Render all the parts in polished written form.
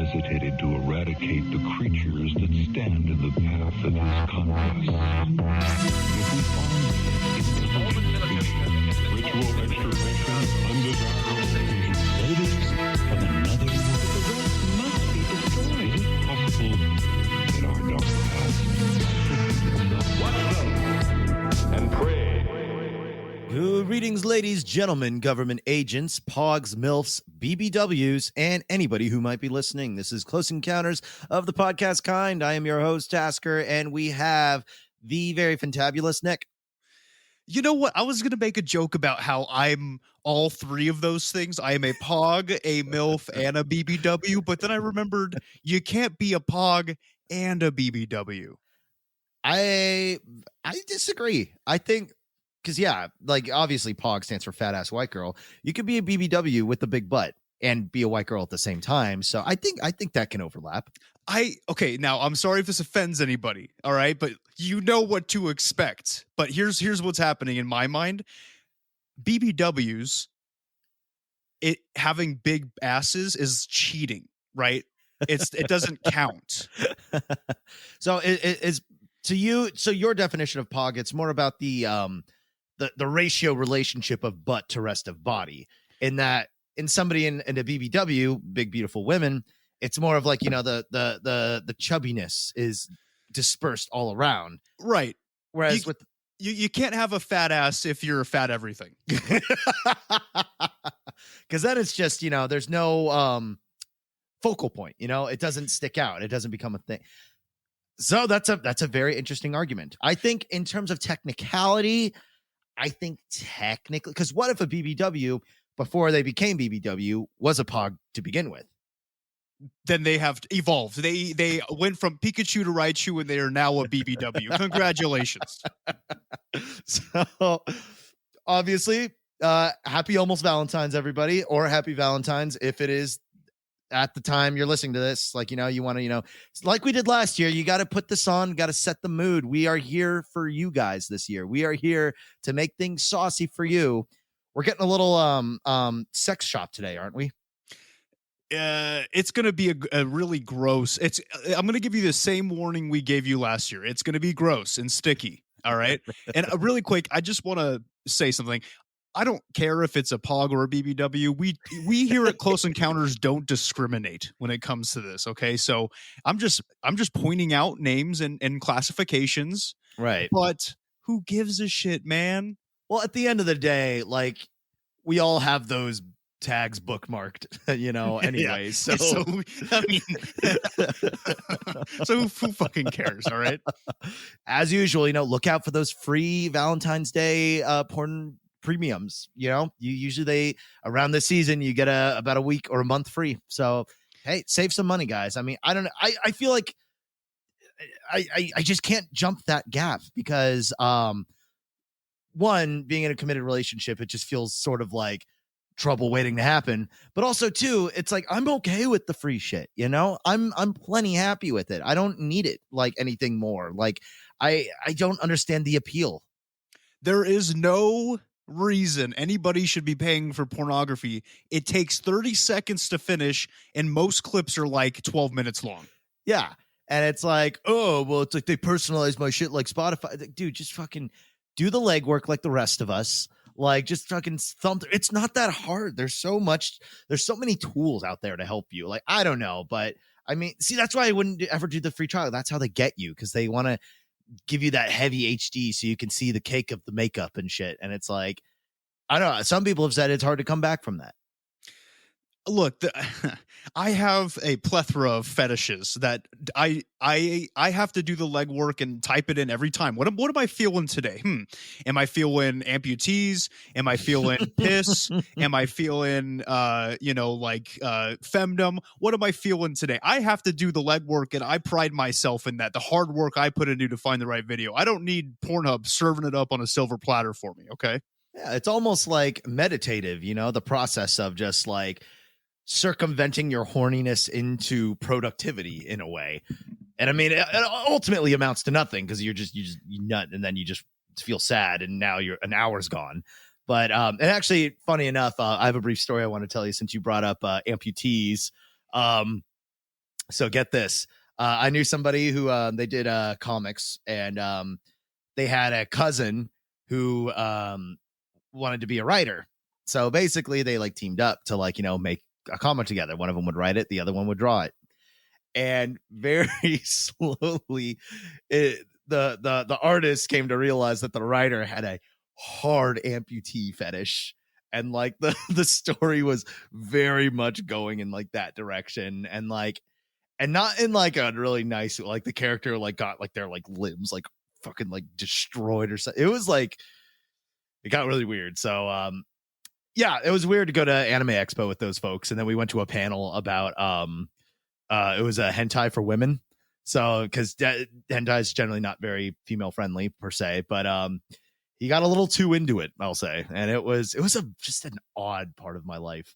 hesitated to eradicate the creatures that stand in the path of his conquest. If we find ritual extirpation of undesirable ladies from another world, the rest must be destroyed. Is it possible that our dark past? Watch them and pray. Greetings, ladies, gentlemen, government agents, pogs, milfs, BBWs, and anybody who might be listening. This is Close Encounters of the Podcast Kind. I am your host, Tasker, and we have the very fantabulous Nick. You know what? I was going to make a joke about how I'm all three of those things. I am a pog, a MILF, and a BBW, but then I remembered you can't be a pog and a BBW. I disagree. I think, because, yeah, like, obviously POG stands for fat ass white girl. You could be a BBW with a big butt and be a white girl at the same time. So I think that can overlap. Okay, now I'm sorry if this offends anybody, all right, but you know what to expect. But here's what's happening in my mind. BBWs, it having big asses is cheating, right? It doesn't count. So it is to you. So your definition of POG, it's more about the ratio relationship of butt to rest of body, in that in somebody in a BBW, big beautiful women, it's more of like, you know, the chubbiness is dispersed all around, right? Whereas with you can't have a fat ass if you're a fat everything, because then it's just, you know, there's no focal point, you know, it doesn't stick out, it doesn't become a thing. So that's a very interesting argument. I think in terms of technicality, I think technically, because what if a BBW before they became BBW was a POG to begin with? Then they have evolved. They went from Pikachu to Raichu, and they are now a BBW. Congratulations. So obviously, happy almost Valentine's, everybody, or happy Valentine's if it is at the time you're listening to this. Like, you know, you want to, you know, like we did last year, you got to put this on, got to set the mood. We are here for you guys this year. We are here to make things saucy for you. We're getting a little sex shop today, aren't we? It's going to be a really gross. I'm going to give you the same warning we gave you last year. It's going to be gross and sticky. All right. And really quick, I just want to say something. I don't care if it's a POG or a BBW. We here at Close Encounters don't discriminate when it comes to this. Okay, so I'm just pointing out names and classifications. Right. But who gives a shit, man? Well, at the end of the day, like, we all have those tags bookmarked, you know, anyway. Yeah. So I mean, so who fucking cares? All right. As usual, you know, look out for those free Valentine's Day porn premiums. You know, you usually around this season you get about a week or a month free. So hey, save some money, guys. I mean, I don't know. I feel like I just can't jump that gap because one, being in a committed relationship, it just feels sort of like trouble waiting to happen. But also two, it's like I'm okay with the free shit, you know? I'm plenty happy with it. I don't need it like anything more. Like I don't understand the appeal. There is no reason anybody should be paying for pornography. It takes 30 seconds to finish, and most clips are like 12 minutes long. Yeah. And it's like, oh, well, it's like they personalize my shit like Spotify. Like, dude, just fucking do the legwork like the rest of us. Like, just fucking thumb. It's not that hard. There's so many tools out there to help you. Like, I don't know, but I mean, see, that's why I wouldn't ever do the free trial. That's how they get you, because they want to give you that heavy HD so you can see the cake of the makeup and shit. And it's like, I don't know. Some people have said it's hard to come back from that. Look, I have a plethora of fetishes that I have to do the legwork and type it in every time. What am I feeling today? Am I feeling amputees? Am I feeling piss? Am I feeling femdom? What am I feeling today? I have to do the legwork, and I pride myself in that. The hard work I put into to find the right video. I don't need Pornhub serving it up on a silver platter for me. Okay. Yeah, it's almost like meditative, you know, the process of just like circumventing your horniness into productivity in a way. And I mean, it ultimately amounts to nothing because you nut and then you just feel sad and now an hour's gone. But and actually, funny enough, I have a brief story I want to tell you since you brought up amputees. So get this. I knew somebody who they did comics, and they had a cousin who wanted to be a writer. So basically, they like teamed up to like make a comic together. One of them would write it, the other one would draw it, and very slowly, the artist came to realize that the writer had a hard amputee fetish. And like the story was very much going in like that direction, and not in like a really nice, like the character like got like their like limbs like fucking like destroyed or something. It was like it got really weird. So yeah, it was weird to go to Anime Expo with those folks, and then we went to a panel about it was a hentai for women. So because hentai is generally not very female friendly per se, but he got a little too into it, I'll say, and it was just an odd part of my life.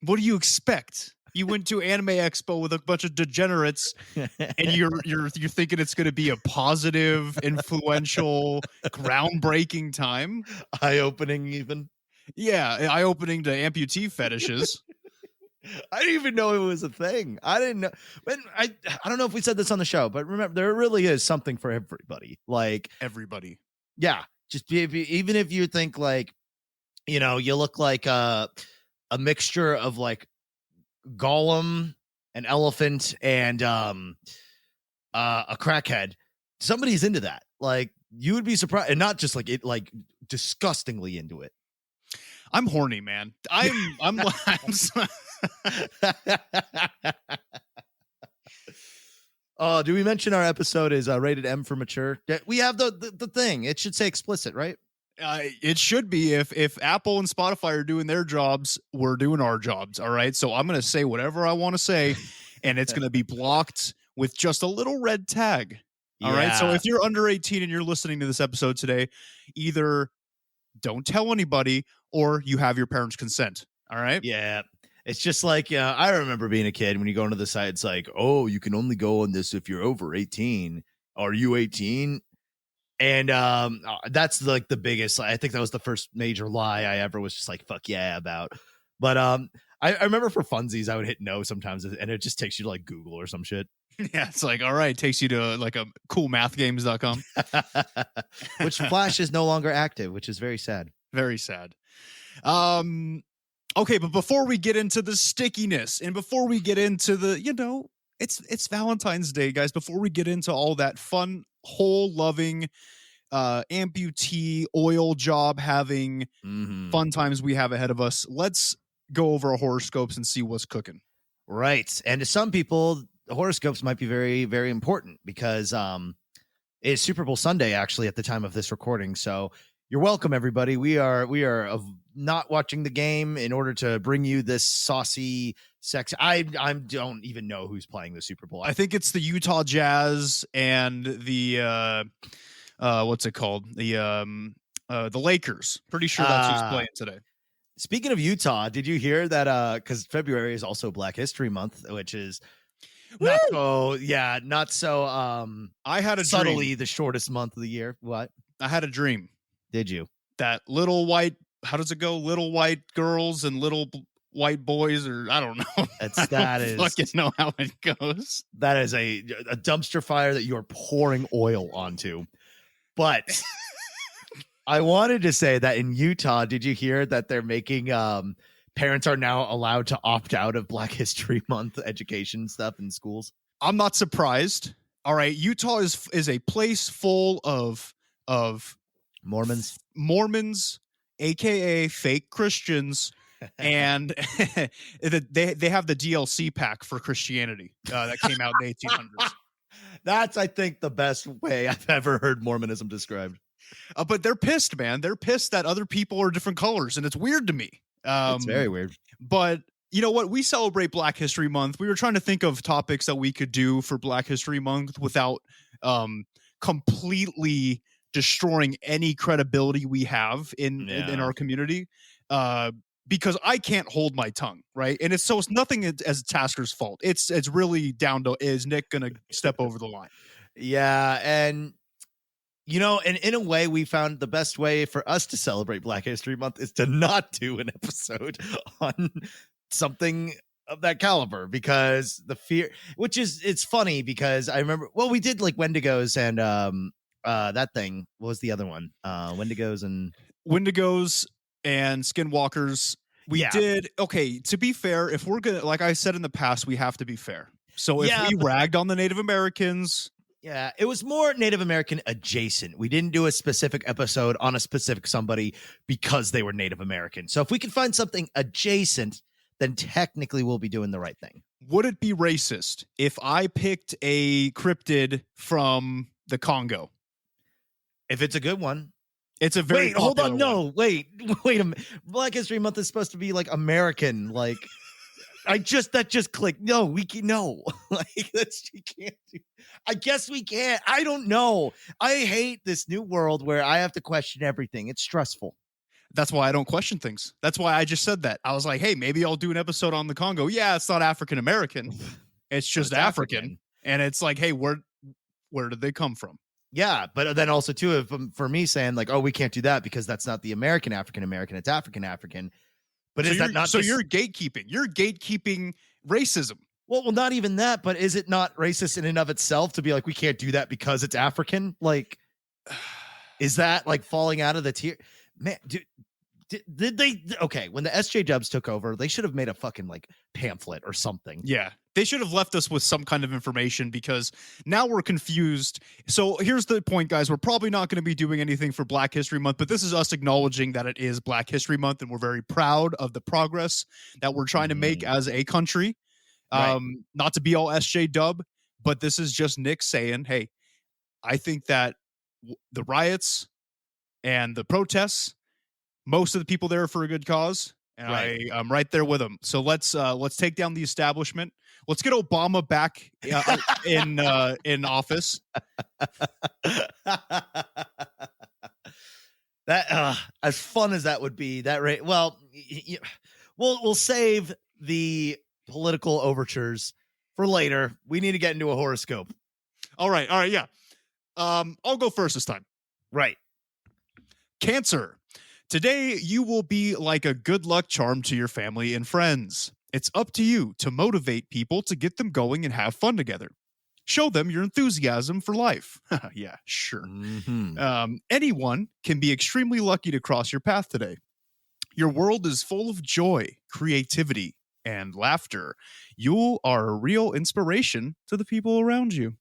What do you expect? You went to Anime Expo with a bunch of degenerates, and you're thinking it's going to be a positive, influential, groundbreaking time, Eye-opening even. Yeah, eye-opening to amputee fetishes. I didn't even know it was a thing. I didn't know. But I don't know if we said this on the show, but remember, there really is something for everybody. Like everybody. Yeah. Just even if you think like, you look like a mixture of like Gollum, an elephant, and a crackhead, somebody's into that. Like you would be surprised, and not just like it, like disgustingly into it. I'm horny, man. I'm Oh, do we mention our episode is rated M for mature? We have the thing. It should say explicit, right? It should be. If Apple and Spotify are doing their jobs, we're doing our jobs. All right. So I'm going to say whatever I want to say, and it's going to be blocked with just a little red tag. All right. So if you're under 18 and you're listening to this episode today, either don't tell anybody or you have your parents' consent. All right. Yeah. It's just like, I remember being a kid when you go into the site, it's like, oh, you can only go on this if you're over 18. Are you 18? And that's like the biggest, I think that was the first major lie I ever was just like, fuck yeah about. But I remember for funsies, I would hit no sometimes, and it just takes you to like Google or some shit. Yeah, it's like, all right, takes you to like a coolmathgames.com. Which Flash is no longer active, which is very sad. Very sad. Okay, but before we get into the stickiness and before we get into the, it's Valentine's Day, guys. Before we get into all that fun, whole loving, amputee, oil job having fun times we have ahead of us, let's go over our horoscopes and see what's cooking. Right. And to some people, the horoscopes might be very, very important because it's Super Bowl Sunday, actually, at the time of this recording. So you're welcome, everybody. We are not watching the game in order to bring you this saucy sex. I don't even know who's playing the Super Bowl. I think it's the Utah Jazz and the what's it called? The Lakers. Pretty sure that's who's playing today. Speaking of Utah, did you hear that? Because February is also Black History Month, which is not so. I had a subtly dream. The shortest month of the year. What? I had a dream. Did you? That little white. How does it go? Little white girls and little white boys, or I don't know. I don't fucking know how it goes. That is a dumpster fire that you are pouring oil onto. But I wanted to say that in Utah, did you hear that they're making parents are now allowed to opt out of Black History Month education stuff in schools? I'm not surprised. All right, Utah is a place full of Mormons, aka fake Christians, and they have the DLC pack for Christianity that came out in the 1800s. That's, I think, the best way I've ever heard Mormonism described. But they're pissed, man. They're pissed that other people are different colors, and it's weird to me. It's very weird. But you know what? We celebrate Black History Month. We were trying to think of topics that we could do for Black History Month without completely destroying any credibility we have in our community. Because I can't hold my tongue, right? And it's nothing as Tasker's fault. It's really down to, is Nick gonna step over the line? Yeah, and and in a way, we found the best way for us to celebrate Black History Month is to not do an episode on something of that caliber, because the fear, it's funny because I remember, well, we did like Wendigos and that thing. What was the other one? Wendigos and Wendigos and Skinwalkers. We did. Okay, to be fair, if we're gonna, like I said in the past, we have to be fair. So if we ragged on the Native Americans, it was more Native American adjacent. We didn't do a specific episode on a specific somebody because they were Native American. So if we can find something adjacent, then technically we'll be doing the right thing. Would it be racist if I picked a cryptid from the Congo? If it's a good one. It's a very hold on. one. No, wait a minute. Black History Month is supposed to be like American. Like, that just clicked. No, we can like you can't do. I guess we can't. I don't know. I hate this new world where I have to question everything. It's stressful. That's why I don't question things. That's why I just said that. I was like, hey, maybe I'll do an episode on the Congo. Yeah, it's not African American. It's just African. And it's like, hey, where did they come from? Yeah, but then also too, for me saying like, oh, we can't do that because that's not the American African American, it's African. But is that not so? You're gatekeeping. You're gatekeeping racism. Well, not even that. But is it not racist in and of itself to be like, we can't do that because it's African? Like, is that like falling out of the tier? Man, dude, did they? Okay, when the SJ Dubs took over, they should have made a fucking like pamphlet or something. Yeah. They should have left us with some kind of information because now we're confused. So here's the point, guys. We're probably not going to be doing anything for Black History Month, but this is us acknowledging that it is Black History Month, and we're very proud of the progress that we're trying to make as a country. Right. Not to be all SJ Dub, but this is just Nick saying, hey, I think that the riots and the protests, most of the people there are for a good cause. And I'm right there with them. So let's take down the establishment. Let's get Obama back in office. That as fun as that would be, that rate. Well, we'll save the political overtures for later. We need to get into a horoscope. All right, yeah. I'll go first this time. Right. Cancer. Today, you will be like a good luck charm to your family and friends. It's up to you to motivate people to get them going and have fun together. Show them your enthusiasm for life. Yeah, sure. Mm-hmm. Anyone can be extremely lucky to cross your path today. Your world is full of joy, creativity, and laughter. You are a real inspiration to the people around you.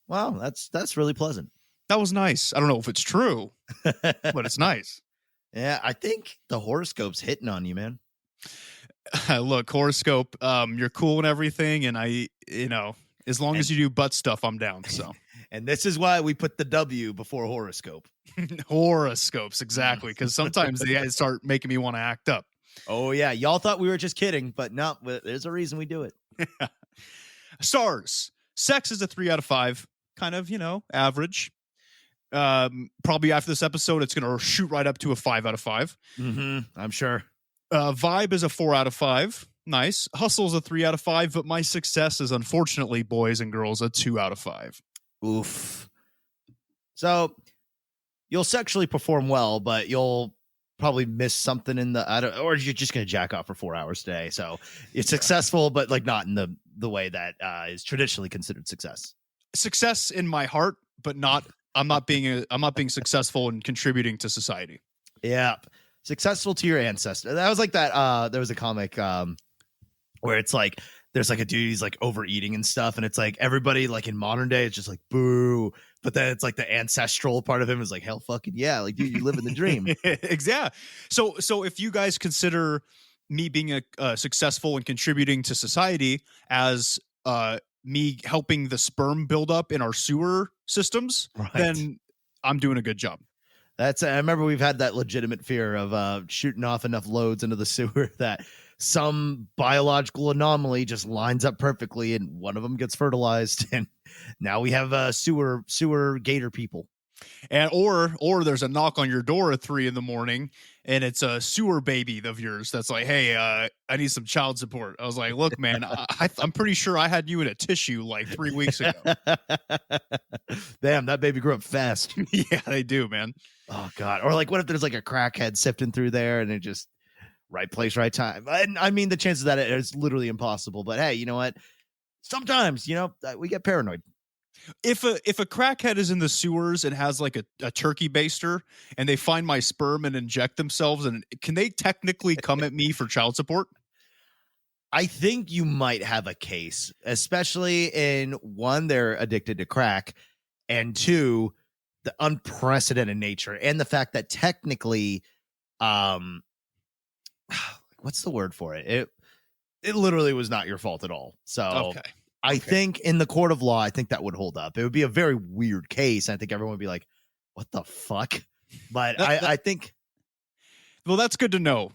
Wow, that's really pleasant. That was nice. I don't know if it's true, but it's nice. Yeah, I think the horoscope's hitting on you, man. Look, horoscope, you're cool and everything, and as long as you do butt stuff, I'm down. So, and this is why we put the W before horoscope. Horoscopes, exactly, because sometimes they start making me want to act up. Oh yeah, y'all thought we were just kidding, but no, there's a reason we do it. Stars. Sex is a 3 out of 5, kind of, average. Probably after this episode, it's going to shoot right up to a 5 out of 5. Mm-hmm, I'm sure. Vibe is a 4 out of 5. Nice. Hustle is a 3 out of 5, but my success is, unfortunately, boys and girls, a 2 out of 5. Oof. So you'll sexually perform well, but you'll probably miss something in or you're just going to jack off for 4 hours today. So it's successful, but like not in the way that is traditionally considered success. Success in my heart, but not. I'm not being successful in contributing to society. Yeah. Successful to your ancestor. That was like that. There was a comic where it's like there's like a dude, he's like overeating and stuff, and it's like everybody like in modern day, it's just like boo. But then it's like the ancestral part of him is like, hell fucking yeah, like dude, you live in the dream. Exactly. So if you guys consider me being a successful and contributing to society as me helping the sperm build up in our sewer systems, right, then I'm doing a good job. I remember we've had that legitimate fear of shooting off enough loads into the sewer that some biological anomaly just lines up perfectly and one of them gets fertilized, and now we have sewer gator people. And or there's a knock on your door at 3 a.m. and it's a sewer baby of yours that's like, hey, I need some child support. I was like, look, man, I'm pretty sure I had you in a tissue like 3 weeks ago. Damn, that baby grew up fast. Yeah, they do, man. Oh God. Or like, what if there's like a crackhead sifting through there and it just right place, right time. And I mean, the chances that it's literally impossible. But hey, you know what? Sometimes, we get paranoid. If a crackhead is in the sewers and has like a turkey baster and they find my sperm and inject themselves, and can they technically come at me for child support? I think you might have a case, especially in one, they're addicted to crack, and two, the unprecedented nature and the fact that technically, what's the word for it? It literally was not your fault at all. So Okay. I think in the court of law, I think that would hold up. It would be a very weird case. I think everyone would be like, what the fuck? But I think. Well, that's good to know.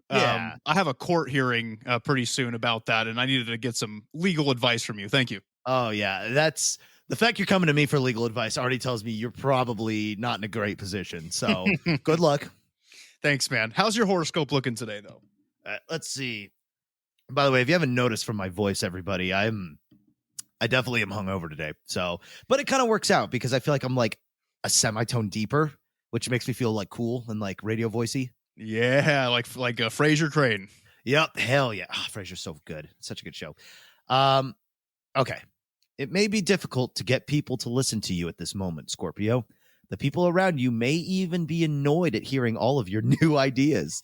Yeah. I have a court hearing pretty soon about that, and I needed to get some legal advice from you. Thank you. Oh, yeah. That's the fact you're coming to me for legal advice already tells me you're probably not in a great position. So good luck. Thanks, man. How's your horoscope looking today, though? Let's see. By the way, if you haven't noticed from my voice, everybody, I definitely am hungover today. So, but it kind of works out because I feel like I'm like a semitone deeper, which makes me feel like cool and like radio voicey. Yeah, like a Fraser Crane. Yep, hell yeah. Oh, Frasier's so good. Such a good show. Okay. It may be difficult to get people to listen to you at this moment, Scorpio. The people around you may even be annoyed at hearing all of your new ideas.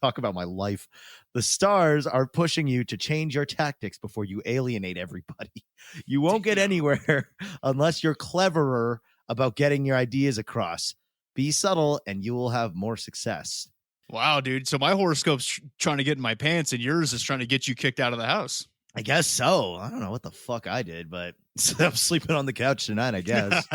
Talk about my life. The stars are pushing you to change your tactics before you alienate everybody. You won't get anywhere unless you're cleverer about getting your ideas across. Be subtle and you will have more success. Wow, dude. So my horoscope's trying to get in my pants and yours is trying to get you kicked out of the house. I guess so. I don't know what the fuck I did, but I'm sleeping on the couch tonight, I guess.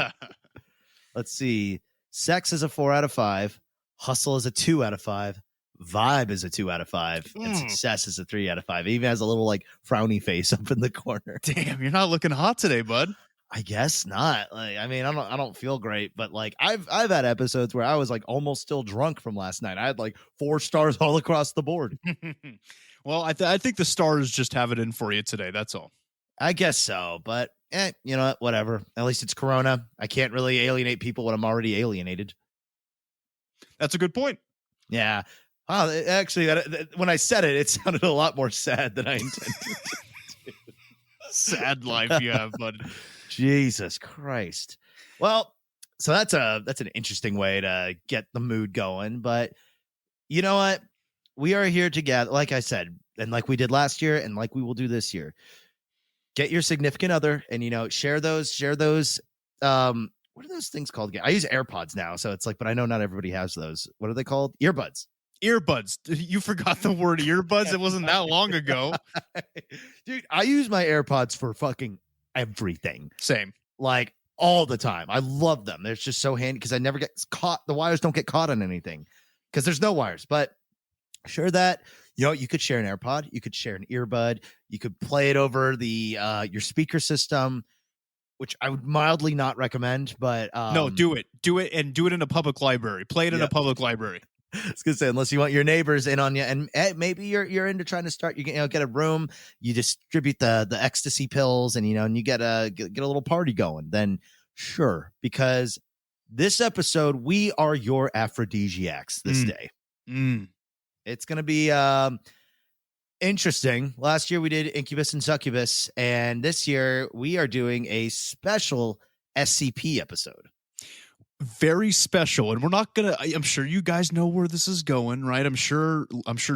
Let's see. Sex is a 4 out of 5. Hustle is a 2 out of 5. Vibe is a 2 out of 5. And success is a 3 out of 5. It even has a little like frowny face up in the corner. Damn, you're not looking hot today, bud. I guess not. Like, I mean, I don't feel great, but like I've had episodes where I was like almost still drunk from last night. I had like 4 stars all across the board. Well, I think the stars just have it in for you today. That's all. I guess so, but you know what? Whatever. At least it's Corona. I can't really alienate people when I'm already alienated. That's a good point. Yeah. Wow. Actually, when I said it, it sounded a lot more sad than I intended. Sad life you have, bud. Jesus Christ. Well, so that's an interesting way to get the mood going. But you know what? We are here together, like I said, and like we did last year, and like we will do this year. Get your significant other, and share those. What are those things called again? I use AirPods now, so it's like, but I know not everybody has those. What are they called? Earbuds. Earbuds. You forgot the word earbuds. It wasn't that long ago. Dude, I use my AirPods for fucking everything. Same. Like all the time. I love them. They're just so handy because I never get caught. The wires don't get caught on anything because there's no wires. But sure that, you could share an AirPod. You could share an earbud. You could play it over the your speaker system, which I would mildly not recommend. But no, do it. Do it and do it in a public library. Play it in a public library. I was gonna say, unless you want your neighbors in on you, and maybe you're into trying to start, get a room, you distribute the ecstasy pills, and and you get a little party going. Then sure, because this episode we are your aphrodisiacs this day. It's gonna be interesting. Last year we did Incubus and Succubus, and this year we are doing a special SCP episode. Very special, and we're not gonna. I'm sure you guys know where this is going, right? I'm sure,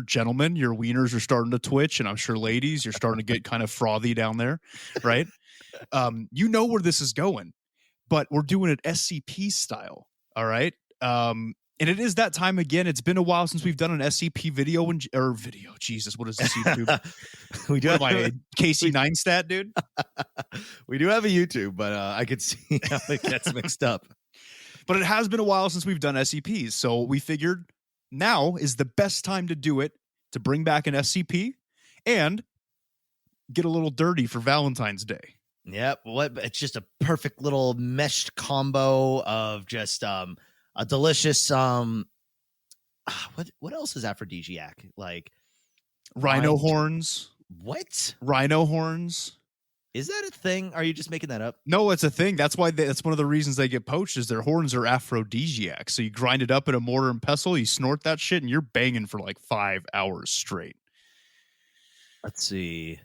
gentlemen, your wieners are starting to twitch, and I'm sure, ladies, you're starting to get kind of frothy down there, right? You know where this is going, but we're doing it SCP style, all right? And it is that time again. It's been a while since we've done an SCP video video. Jesus, what is this YouTube? We do have my Casey Neistat, dude. We do have a YouTube, but I could see how it gets mixed up. But it has been a while since we've done SCPs, so we figured now is the best time to do it, to bring back an SCP and get a little dirty for Valentine's Day. Yep. It's just a perfect little meshed combo of just a delicious what else is aphrodisiac? Like rhino horns. What? Rhino horns. Is that a thing? Are you just making that up? No, it's a thing. That's why that's one of the reasons they get poached is their horns are aphrodisiac. So you grind it up in a mortar and pestle, you snort that shit, and you're banging for like 5 hours straight. Let's see.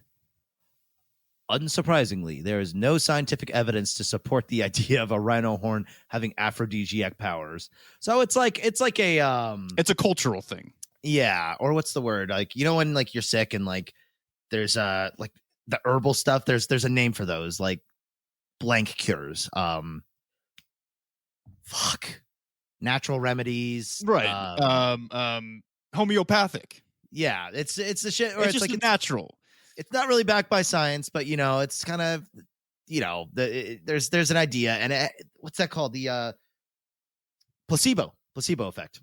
Unsurprisingly, there is no scientific evidence to support the idea of a rhino horn having aphrodisiac powers. So it's like a It's a cultural thing. yeah, or what's the word? Like, you know, when like you're sick and like there's like the herbal stuff, there's a name for those, like blank cures. Fuck. Natural remedies. Right. Homeopathic. Yeah, it's the shit or It's it's just like natural. it's not really backed by science, but you know, it's kind of, you know, there's an idea, and what's that called? The placebo effect.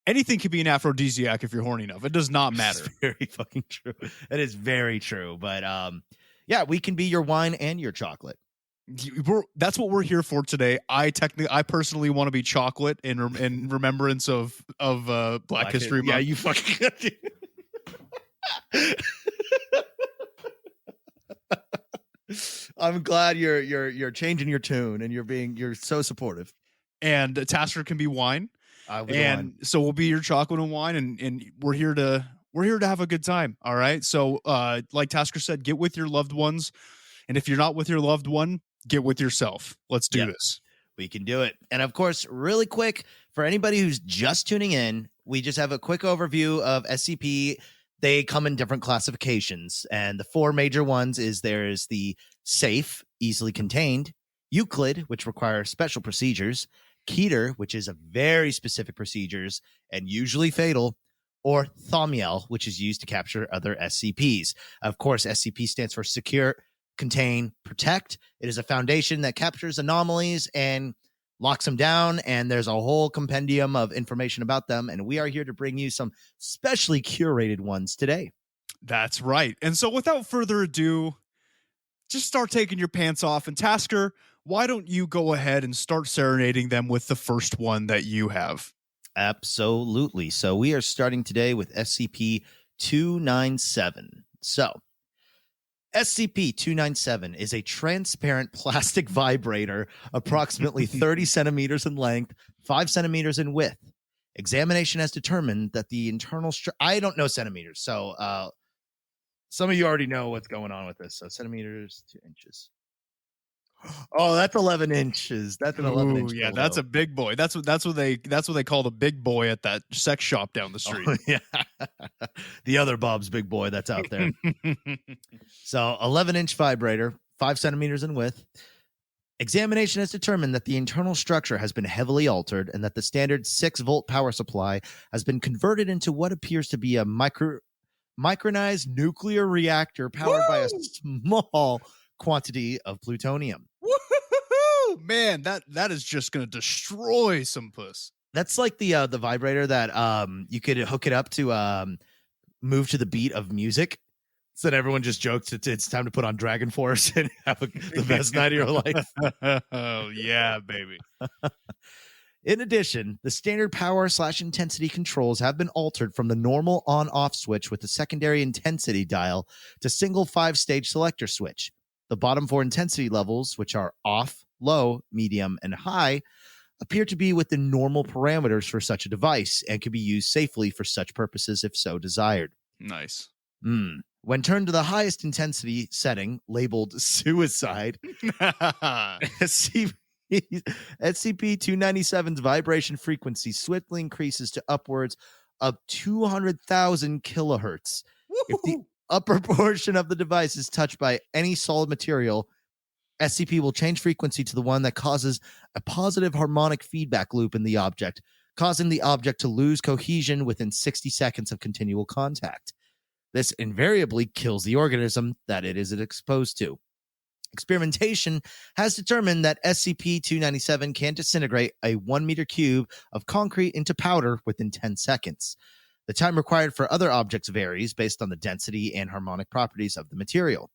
Anything can be an aphrodisiac if you're horny enough. It does not matter. It's very fucking true. It is very true. But yeah, we can be your wine and your chocolate. That's what we're here for today. I personally want to be chocolate in remembrance of Black History Month. Yeah, you fucking. I'm glad you're changing your tune and you're so supportive. And Tasker can be wine. So we'll be your chocolate and wine, and we're here to have a good time. All right. So like Tasker said, get with your loved ones. And if you're not with your loved one, get with yourself. Let's do this. We can do it. And of course, really quick, for anybody who's just tuning in, we just have a quick overview of SCP. They come in different classifications. And the four major ones is there's the safe, easily contained, Euclid, which requires special procedures, Keter, which is a very specific procedures and usually fatal, or Thaumiel, which is used to capture other SCPs. Of course, SCP stands for Secure, Contain, Protect. It is a foundation that captures anomalies and locks them down, and there's a whole compendium of information about them, and we are here to bring you some specially curated ones today. That's right. And so without further ado, just start taking your pants off, and Tasker, why don't you go ahead and start serenading them with the first one that you have? Absolutely. So we are starting today with SCP-297. So SCP-297 is a transparent plastic vibrator approximately 30 centimeters in length, 5 centimeters in width. Examination has determined that the internal I don't know centimeters, so some of you already know what's going on with this. So centimeters, 2 inches. Oh, that's 11 inches. That's an 11-inch. Yeah, that's a big boy. That's what they call the big boy at that sex shop down the street. Oh, yeah. The other Bob's big boy that's out there. So 11-inch vibrator, 5 centimeters in width. Examination has determined that the internal structure has been heavily altered and that the standard 6-volt power supply has been converted into what appears to be a micronized nuclear reactor powered by a small quantity of plutonium. Woo-hoo-hoo! Man, that is just gonna destroy some puss. That's like the vibrator that you could hook it up to move to the beat of music. So that everyone just jokes it's time to put on Dragon Force and have the best night of your life. Oh yeah, baby. In addition, the standard power/intensity controls have been altered from the normal on-off switch with the secondary intensity dial to single 5-stage selector switch. The bottom 4 intensity levels, which are off, low, medium, and high, appear to be within normal parameters for such a device and can be used safely for such purposes if so desired. Nice. When turned to the highest intensity setting, labeled suicide, SCP-297's vibration frequency swiftly increases to upwards of 200,000 kilohertz. If the upper portion of the device is touched by any solid material, SCP will change frequency to the one that causes a positive harmonic feedback loop in the object, causing the object to lose cohesion within 60 seconds of continual contact. This invariably kills the organism that it is exposed to. Experimentation has determined that SCP-297 can disintegrate a 1 meter cube of concrete into powder within 10 seconds. The time required for other objects varies based on the density and harmonic properties of the material.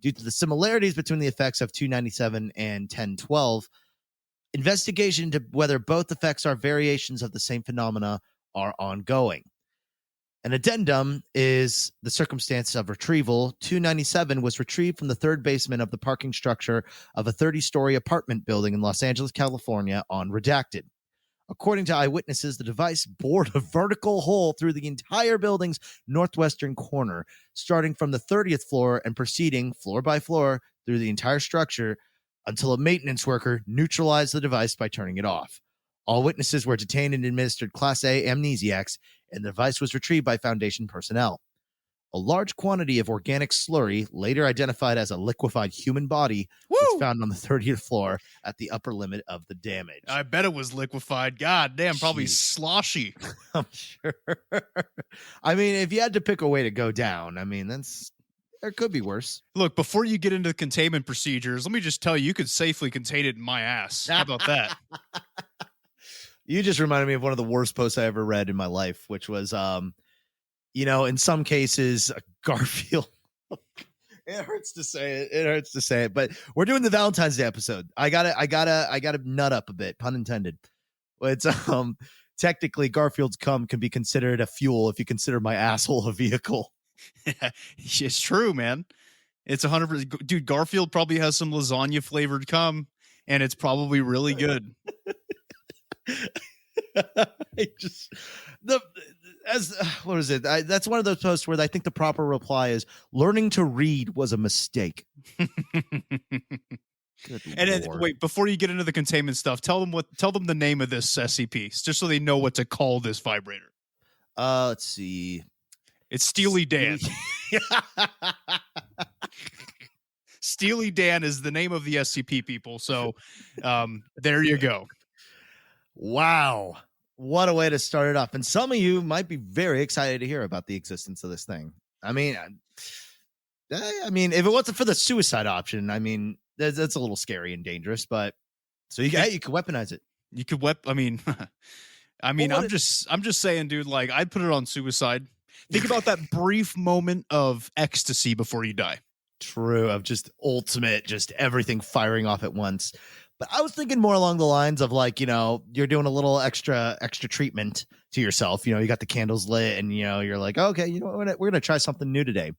Due to the similarities between the effects of 297 and 1012, investigation into whether both effects are variations of the same phenomena are ongoing. An addendum is the circumstance of retrieval. 297 was retrieved from the third basement of the parking structure of a 30-story apartment building in Los Angeles, California on redacted. According to eyewitnesses, the device bored a vertical hole through the entire building's northwestern corner, starting from the 30th floor and proceeding floor by floor through the entire structure until a maintenance worker neutralized the device by turning it off. All witnesses were detained and administered Class A amnesiacs, and the device was retrieved by Foundation personnel. A large quantity of organic slurry, later identified as a liquefied human body, was found on the 30th floor at the upper limit of the damage. I bet it was liquefied. God damn, probably Jeez. sloshy. I'm sure. I mean, if you had to pick a way to go down, I mean, there could be worse. Look, before you get into the containment procedures, let me just tell you, you could safely contain it in my ass. How about that? You just reminded me of one of the worst posts I ever read in my life, which was, in some cases, Garfield. It hurts to say it. It hurts to say it, but we're doing the Valentine's Day episode. I gotta nut up a bit, pun intended. It's technically Garfield's cum can be considered a fuel if you consider my asshole a vehicle. It's true, man. It's 100%. Dude, Garfield probably has some lasagna flavored cum, and it's probably really good. What is it? That's one of those posts where I think the proper reply is learning to read was a mistake. And then, wait, before you get into the containment stuff, tell them the name of this SCP, just so they know what to call this vibrator. Let's see. It's Steely Dan. Steely Dan is the name of the SCP, people. So there you go. Wow. What a way to start it off. And some of you might be very excited to hear about the existence of this thing. I mean, if it wasn't for the suicide option, I mean, that's a little scary and dangerous, but so you could weaponize it. You could I'm just saying, dude, like I'd put it on suicide. Think about that brief moment of ecstasy before you die. True. Of just ultimate, just everything firing off at once. But I was thinking more along the lines of like, you're doing a little extra treatment to yourself. You got the candles lit and, you're like, okay, we're going to try something new today.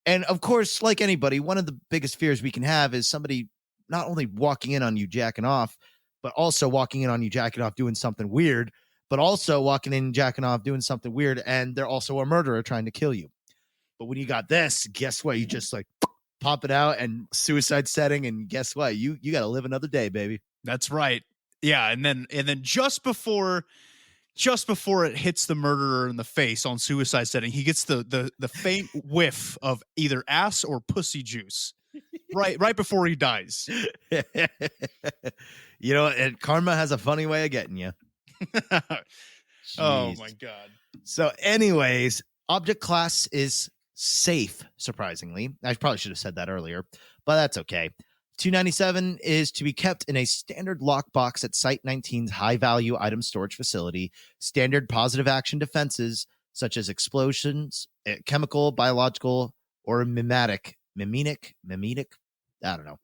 And of course, like anybody, one of the biggest fears we can have is somebody not only walking in on you jacking off, but also walking in on you jacking off doing something weird, but also walking in jacking off doing something weird. And they're also a murderer trying to kill you. But when you got this, guess what? You just like pop it out and suicide setting, and guess what? You got to live another day, baby. That's right. Yeah, and then just before it hits the murderer in the face on suicide setting, he gets the faint whiff of either ass or pussy juice. Right before he dies. And karma has a funny way of getting you. Oh my God. So anyways, object class is safe, surprisingly. I probably should have said that earlier, but that's okay. 297 is to be kept in a standard lockbox at Site 19's high-value item storage facility. Standard positive action defenses, such as explosions, chemical, biological, or mimetic, I don't know,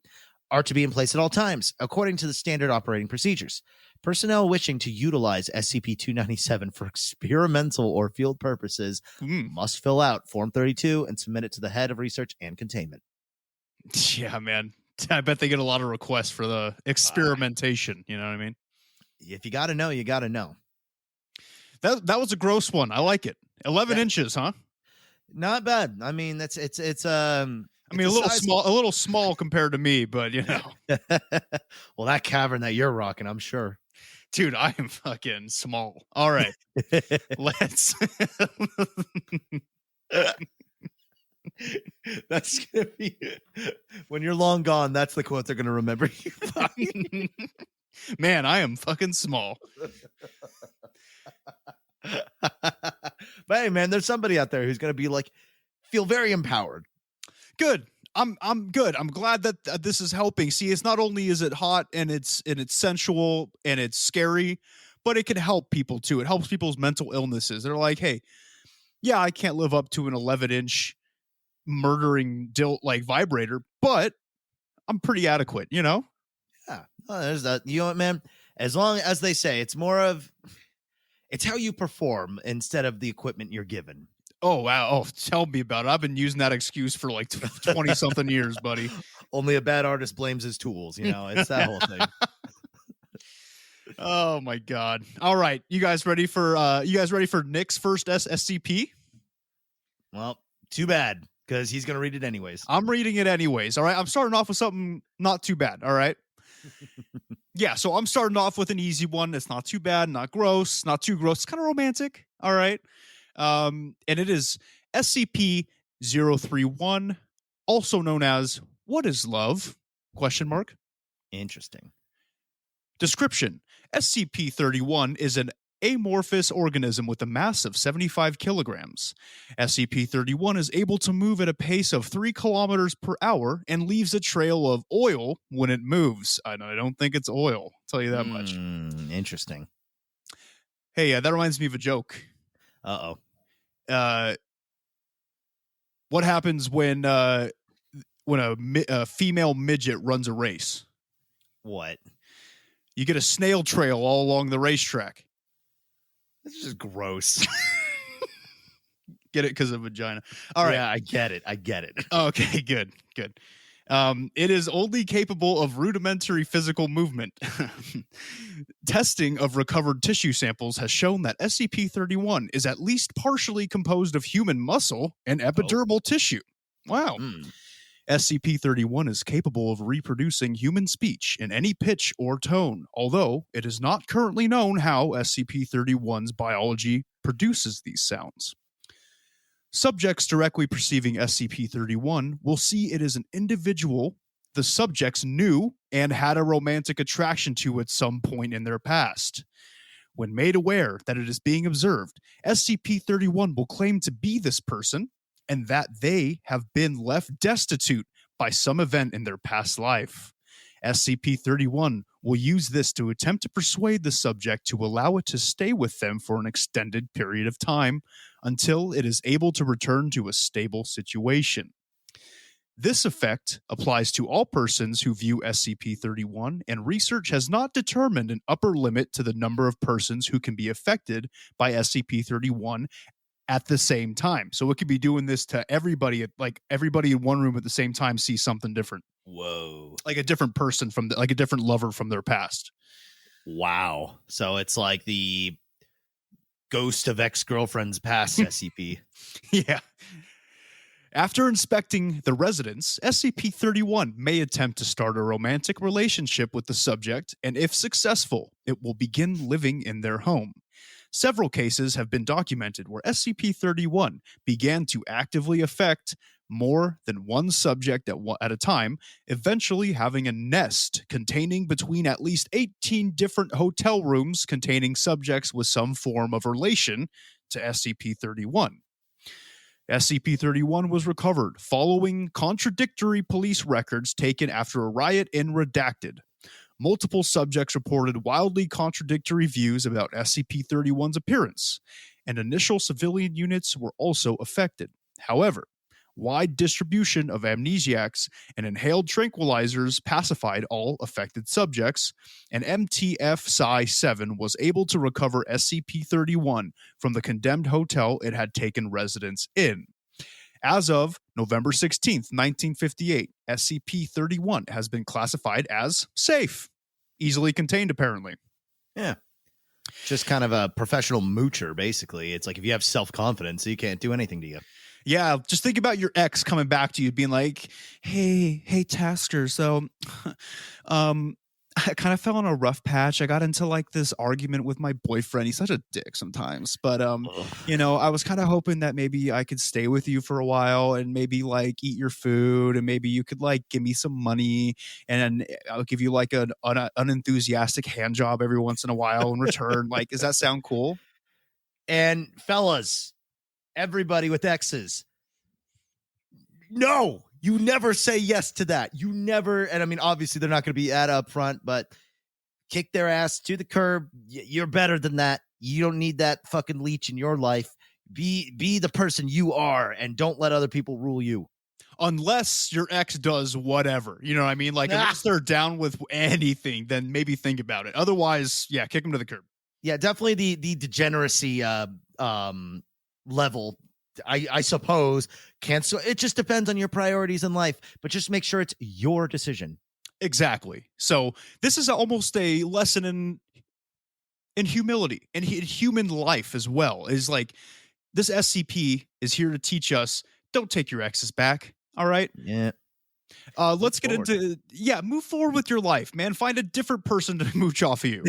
are to be in place at all times, according to the standard operating procedures. Personnel wishing to utilize SCP-297 for experimental or field purposes must fill out Form 32 and submit it to the head of research and containment. Yeah, man. I bet they get a lot of requests for the experimentation. You know what I mean? If you got to know, you got to know. That was a gross one. I like it. 11 inches, huh? Not bad. I mean, it's a little small compared to me, but well, that cavern that you're rocking, I'm sure. Dude, I am fucking small. All right. Let's. That's going to be. When you're long gone, that's the quote they're going to remember you by. Man, I am fucking small. But hey, man, there's somebody out there who's going to be like, feel very empowered. Good. I'm good. I'm glad that this is helping. See, it's not only is it hot and it's sensual and it's scary, but it can help people too. It helps people's mental illnesses. They're like, hey, yeah, I can't live up to an 11-inch murdering vibrator, but I'm pretty adequate, Yeah. Oh, there's that. You know what, man? As long as they say it's more of It's how you perform instead of the equipment you're given. Oh, wow. Oh, tell me about it. I've been using that excuse for like 20 something years, buddy. Only a bad artist blames his tools. It's that whole thing. Oh my God. All right. You guys ready for Nick's first SCP? Well, too bad, because he's going to read it anyways. I'm reading it anyways. All right. I'm starting off with something not too bad. All right. Yeah. So I'm starting off with an easy one. It's not too bad, not gross, not too gross. It's kind of romantic. All right. And it is SCP-031, also known as What is Love? ? Interesting. Description: SCP-31 is an amorphous organism with a mass of 75 kilograms. SCP-31 is able to move at a pace of 3 kilometers per hour and leaves a trail of oil when it moves. I don't think it's oil. I'll tell you that much. Interesting. Hey, that reminds me of a joke. Uh-oh. What happens when a female midget runs a race? What? You get a snail trail all along the racetrack. This is just gross. Get it because of vagina. All right. Yeah, I get it. Okay, good. It is only capable of rudimentary physical movement. Testing of recovered tissue samples has shown that SCP-31 is at least partially composed of human muscle and epidermal tissue. Wow. SCP-31 is capable of reproducing human speech in any pitch or tone, although it is not currently known how SCP-31's biology produces these sounds. Subjects directly perceiving SCP-31 will see it as an individual the subjects knew and had a romantic attraction to at some point in their past. When made aware that it is being observed, SCP-31 will claim to be this person and that they have been left destitute by some event in their past life. SCP-31 will use this to attempt to persuade the subject to allow it to stay with them for an extended period of time until it is able to return to a stable situation. This effect applies to all persons who view SCP-31, and research has not determined an upper limit to the number of persons who can be affected by SCP-31 at the same time. So it could be doing this to everybody, like everybody in one room at the same time sees something different. Whoa. Like a different person like a different lover from their past. Wow. So it's like the ghost of ex-girlfriend's past SCP. Yeah. After inspecting the residence, SCP-31 may attempt to start a romantic relationship with the subject, and if successful, it will begin living in their home. Several cases have been documented where SCP-31 began to actively affect more than one subject at a time, eventually having a nest containing between at least 18 different hotel rooms containing subjects with some form of relation to SCP-31. SCP-31 was recovered following contradictory police records taken after a riot in Redacted. Multiple subjects reported wildly contradictory views about SCP-31's appearance, and initial civilian units were also affected. However, wide distribution of amnesiacs and inhaled tranquilizers pacified all affected subjects, and MTF Psi-7 was able to recover SCP-31 from the condemned hotel it had taken residence in. As of November 16th, 1958, SCP-31 has been classified as safe. Easily contained, apparently. Yeah. Just kind of a professional moocher, basically. It's like if you have self-confidence, you can't do anything to you. Yeah, just think about your ex coming back to you being like, hey, Tasker, so I kind of fell on a rough patch. I got into like this argument with my boyfriend. He's such a dick sometimes. But, I was kind of hoping that maybe I could stay with you for a while and maybe like eat your food and maybe you could like give me some money and I'll give you like an unenthusiastic hand job every once in a while in return. Like, does that sound cool? And fellas, everybody with exes, no, you never say yes to that. You never, and I mean, obviously they're not going to be at up front, but kick their ass to the curb. You're better than that. You don't need that fucking leech in your life. Be the person you are and don't let other people rule you. Unless your ex does whatever, you know what I mean? Like, unless they're down with anything, then maybe think about it. Otherwise, yeah, kick them to the curb. Yeah, definitely the degeneracy level. I suppose cancel. It just depends on your priorities in life, but just make sure it's your decision. Exactly. So this is almost a lesson in humility and in human life as well. Is like this SCP is here to teach us: don't take your exes back. All right. Yeah. Let's get forward. into move forward with your life, man. Find a different person to mooch off of you.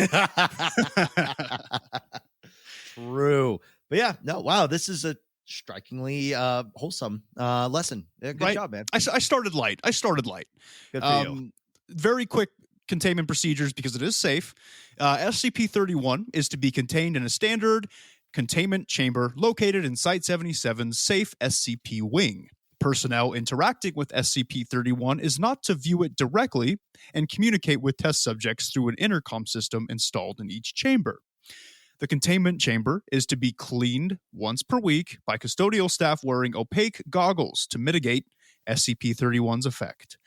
True. But yeah, no, wow, this is a strikingly wholesome lesson. Yeah, good Right? job, man. I started light. Good for you. Very quick containment procedures because it is safe. SCP-31 is to be contained in a standard containment chamber located in Site-77's safe SCP wing. Personnel interacting with SCP-31 is not to view it directly and communicate with test subjects through an intercom system installed in each chamber. The containment chamber is to be cleaned once per week by custodial staff wearing opaque goggles to mitigate SCP-31's effect.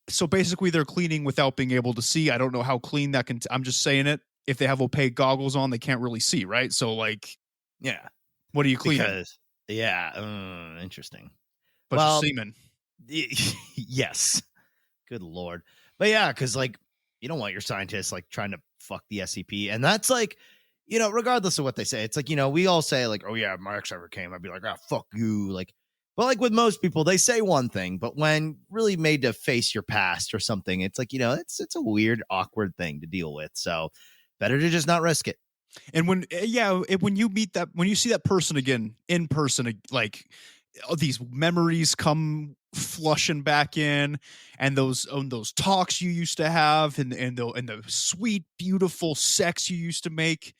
So basically, they're cleaning without being able to see. I don't know how clean that can. I'm just saying it. If they have opaque goggles on, they can't really see, right? So, like, Yeah. what are you cleaning? Because, yeah, interesting. Bunch of semen. Yes. Good Lord. But yeah, because like you don't want your scientists like trying to fuck the SCP. And that's like, regardless of what they say, it's like, we all say like, oh yeah, if my ex ever came, I'd be like, ah, fuck you. Like, but like with most people, they say one thing, but when really made to face your past or something, it's like, it's a weird, awkward thing to deal with. So better to just not risk it. And when you meet that, when you see that person again in person, like these memories come flushing back in, and those talks you used to have, and the sweet, beautiful sex you used to make,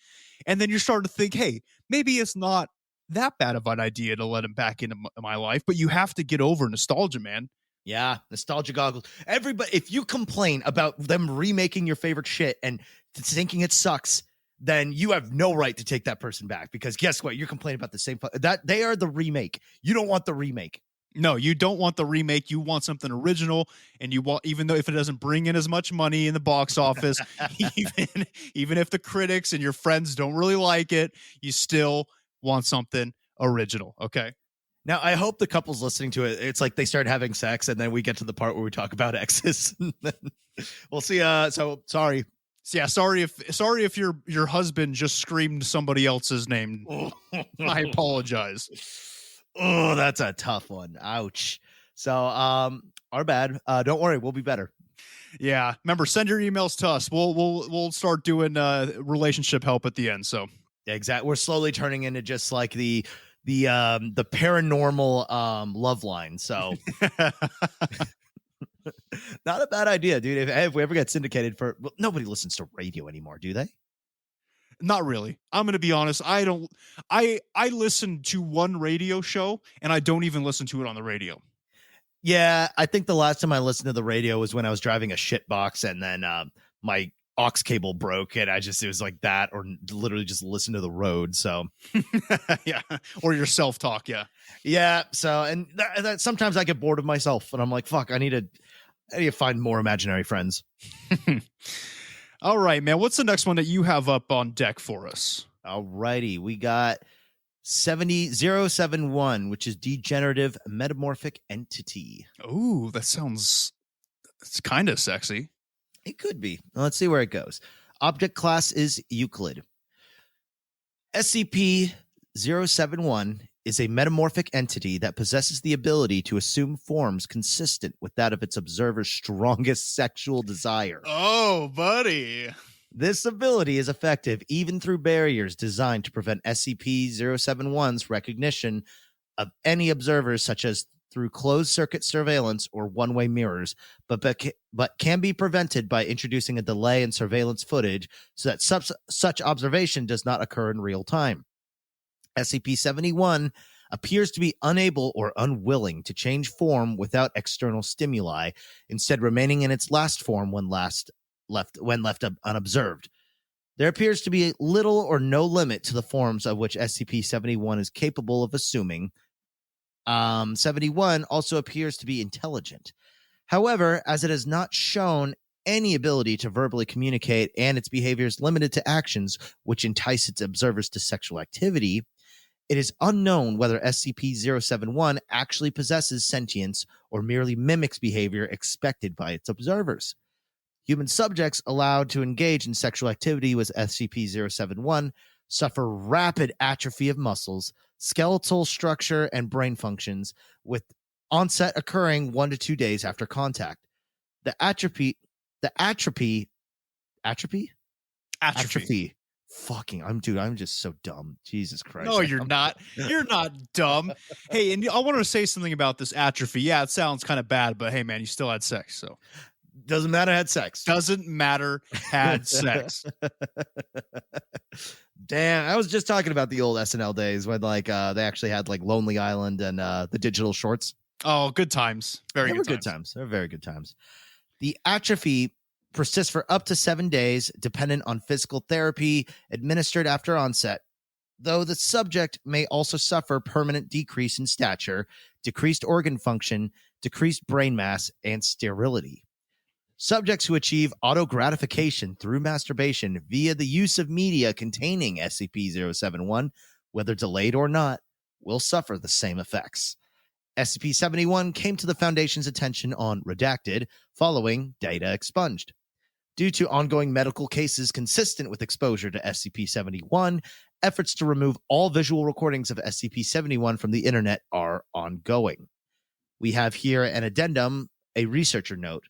and then you're starting to think, hey, maybe it's not that bad of an idea to let him back into my life, but you have to get over nostalgia, man. Yeah, nostalgia goggles. Everybody, if you complain about them remaking your favorite shit and thinking it sucks, then you have no right to take that person back, because guess what? You're complaining about the same that they are the remake. You don't want the remake. No, you don't want the remake. You want something original, and you want, even though if it doesn't bring in as much money in the box office, even if the critics and your friends don't really like it, you still want something original. Okay. Now, I hope the couples listening to it, it's like they start having sex, and then we get to the part where we talk about exes. We'll see. So sorry. Yeah, sorry if your husband just screamed somebody else's name. I apologize. Oh, that's a tough one. Ouch. So, our bad. Don't worry, we'll be better. Yeah. Remember, send your emails to us. We'll start doing relationship help at the end. So exactly, we're slowly turning into just like the paranormal love line. So not a bad idea, dude. If we ever get syndicated nobody listens to radio anymore, do they? Not really. I'm going to be honest. I listen to one radio show, and I don't even listen to it on the radio. Yeah, I think the last time I listened to the radio was when I was driving a shit box, and then my aux cable broke, and it was like that, or literally just listen to the road. So yeah, or your self-talk. Yeah. So, and that sometimes I get bored of myself, and I'm like, fuck, I need to find more imaginary friends. All right, man. What's the next one that you have up on deck for us? All righty. We got 70071, which is degenerative metamorphic entity. Oh, it's kind of sexy. It could be. Let's see where it goes. Object class is Euclid. SCP-071 is a metamorphic entity that possesses the ability to assume forms consistent with that of its observer's strongest sexual desire. Oh, buddy. This ability is effective even through barriers designed to prevent SCP-071's recognition of any observers, such as through closed-circuit surveillance or one-way mirrors, but can be prevented by introducing a delay in surveillance footage so that such observation does not occur in real time. SCP-71 appears to be unable or unwilling to change form without external stimuli, instead remaining in its last form when left unobserved. There appears to be little or no limit to the forms of which SCP-71 is capable of assuming. 71 also appears to be intelligent. However, as it has not shown any ability to verbally communicate, and its behavior is limited to actions which entice its observers to sexual activity. It is unknown whether SCP-071 actually possesses sentience or merely mimics behavior expected by its observers. Human subjects allowed to engage in sexual activity with SCP-071 suffer rapid atrophy of muscles, skeletal structure, and brain functions, with onset occurring 1 to 2 days after contact. Atrophy. Fucking, I'm just so dumb. Jesus Christ. No, you're not. You're not dumb. Hey, and I want to say something about this atrophy. Yeah, it sounds kind of bad, but hey, man, you still had sex, so Doesn't matter, had sex. Doesn't matter, had sex. Damn, I was just talking about the old SNL days when like they actually had like Lonely Island and the digital shorts. Oh, good times. Very good times. They're very good times. The atrophy persists for up to 7 days, dependent on physical therapy administered after onset, though the subject may also suffer permanent decrease in stature, decreased organ function, decreased brain mass, and sterility. Subjects who achieve auto-gratification through masturbation via the use of media containing SCP-071, whether delayed or not, will suffer the same effects. SCP-71 came to the Foundation's attention on Redacted following data expunged. Due to ongoing medical cases consistent with exposure to SCP-71, efforts to remove all visual recordings of SCP-71 from the internet are ongoing. We have here an addendum, a researcher note.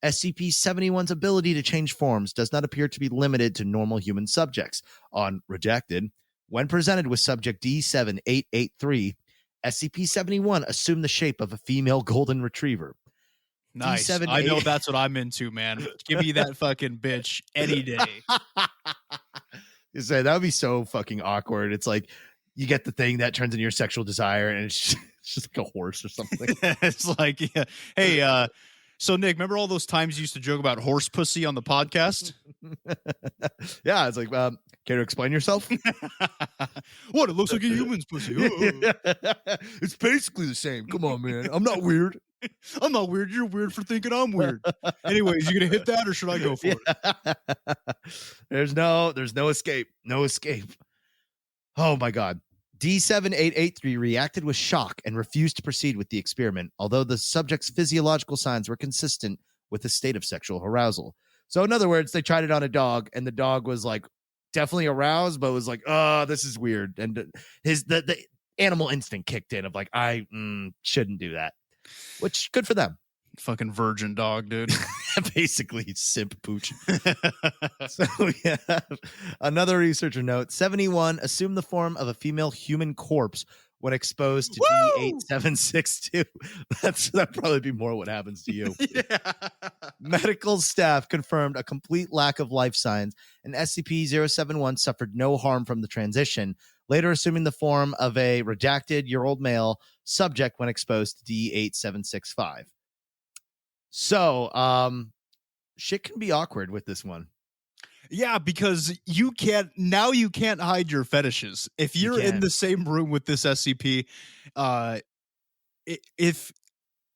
SCP-71's ability to change forms does not appear to be limited to normal human subjects. On Redacted, when presented with subject D7883, SCP-71 assumed the shape of a female golden retriever. Nice. I know that's what I'm into, man. Give me that fucking bitch any day. You say that would be so fucking awkward. It's like you get the thing that turns into your sexual desire, and it's just like a horse or something. It's like, yeah. Hey, so Nick, remember all those times you used to joke about horse pussy on the podcast? Yeah, it's like, care to explain yourself? What? It looks like a human's pussy. It's basically the same. Come on, man. I'm not weird. I'm not weird. You're weird for thinking I'm weird. Anyways, you gonna hit that or should I go for it? There's no escape. No escape. Oh my God. D7883 reacted with shock and refused to proceed with the experiment, although the subject's physiological signs were consistent with a state of sexual arousal. So in other words, they tried it on a dog, and the dog was like definitely aroused, but was like, oh, this is weird. And the animal instinct kicked in of like, I shouldn't do that, which good for them. Fucking virgin dog, dude. Basically simp pooch. So we have another researcher note. 71 assumed the form of a female human corpse when exposed to D8762. That'd probably be more what happens to you. Yeah. Medical staff confirmed a complete lack of life signs, and SCP-071 suffered no harm from the transition, later assuming the form of a redacted year-old male subject when exposed to D8765. So, shit can be awkward with this one. Yeah, because you can't hide your fetishes. If you're in the same room with this SCP, if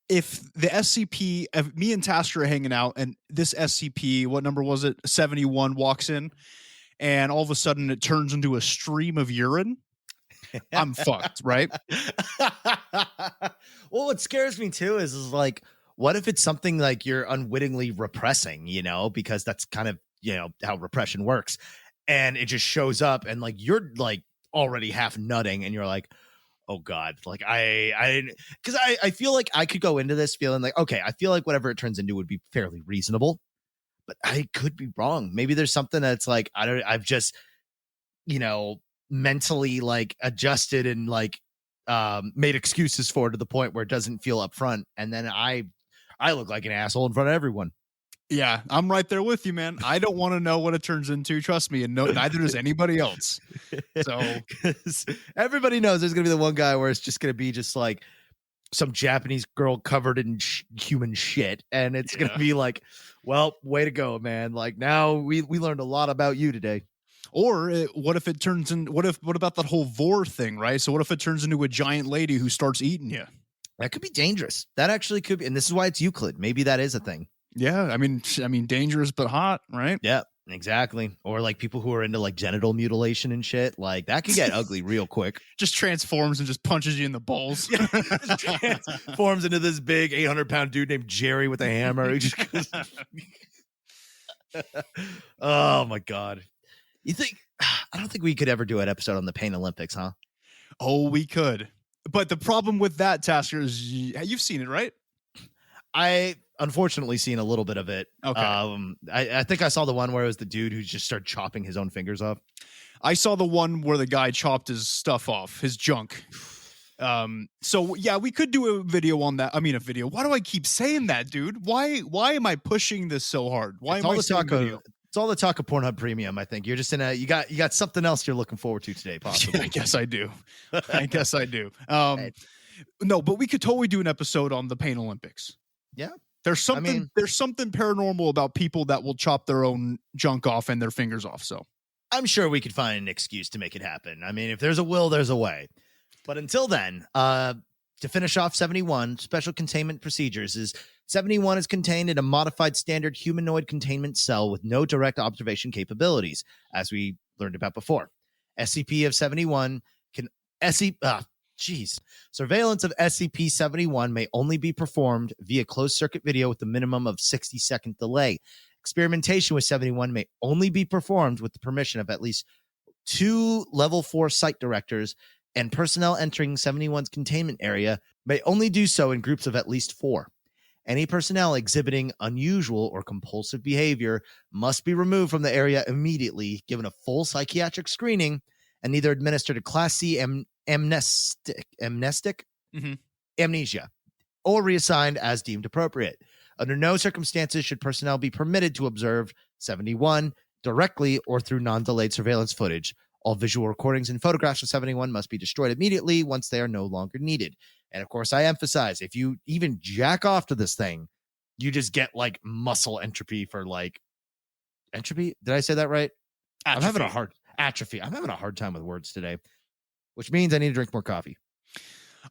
the SCP, if me and Tasker are hanging out and this SCP, what number was it? 71 walks in, and all of a sudden it turns into a stream of urine. I'm fucked, right? Well, what scares me too is like, what if it's something like you're unwittingly repressing, because that's kind of, how repression works. And it just shows up and like, you're like already half nutting and you're like, oh God, like because I feel like I could go into this feeling like, okay, I feel like whatever it turns into would be fairly reasonable, but I could be wrong. Maybe there's something that's like, I've just, mentally like adjusted and like made excuses for it to the point where it doesn't feel upfront. And then I look like an asshole in front of everyone. Yeah, I'm right there with you, man. I don't want to know what it turns into. Trust me, and neither does anybody else. So everybody knows there's gonna be the one guy where it's just gonna be just like some Japanese girl covered in human shit, and it's gonna be like, well, way to go, man. Like now we learned a lot about you today. Or what if it turns in? What about that whole vor thing, right? So what if it turns into a giant lady who starts eating you? That could be dangerous. That actually could be, and this is why it's Euclid. Maybe that is a thing. Yeah, I mean, dangerous but hot, right? Yeah, exactly. Or like people who are into like genital mutilation and shit, like that can get ugly real quick. Just transforms and just punches you in the balls. Yeah, just transforms into this big 800-pound dude named Jerry with a hammer. He just goes- oh my god! You think? I don't think we could ever do an episode on the Pain Olympics, huh? Oh, we could. But the problem with that, Tasker, is you've seen it, right? I unfortunately seen a little bit of it. Okay. I think I saw the one where it was the dude who just started chopping his own fingers off. I saw the one where the guy chopped his stuff off, his junk. So yeah, we could do a video on that. I mean, a video. Why do I keep saying that, dude? Why am I pushing this so hard? Why It's am all I the saying talk of, video? it's all the talk of Pornhub Premium. I think you're just in a you got something else you're looking forward to today, possibly. Yeah, I guess I do. I guess I do. Right. No, but we could totally do an episode on the Pain Olympics. Yeah. There's something paranormal about people that will chop their own junk off and their fingers off. So I'm sure we could find an excuse to make it happen. I mean, if there's a will, there's a way. But until then, to finish off 71, special containment procedures is 71 is contained in a modified standard humanoid containment cell with no direct observation capabilities, as we learned about before. SCP of 71 can surveillance of SCP-71 may only be performed via closed circuit video with a minimum of 60-second delay. Experimentation with 71 may only be performed with the permission of at least 2 level 4 site directors, and personnel entering 71's containment area may only do so in groups of at least 4. Any personnel exhibiting unusual or compulsive behavior must be removed from the area immediately, given a full psychiatric screening, and either administered a Class C amnestic amnesia, or reassigned as deemed appropriate. Under no circumstances should personnel be permitted to observe 71 directly or through non-delayed surveillance footage. All visual recordings and photographs of 71 must be destroyed immediately once they are no longer needed. And of course, I emphasize, if you even jack off to this thing, you just get like muscle entropy for like entropy. Did I say that right? atrophy. I'm having a hard time with words today, which means I need to drink more coffee.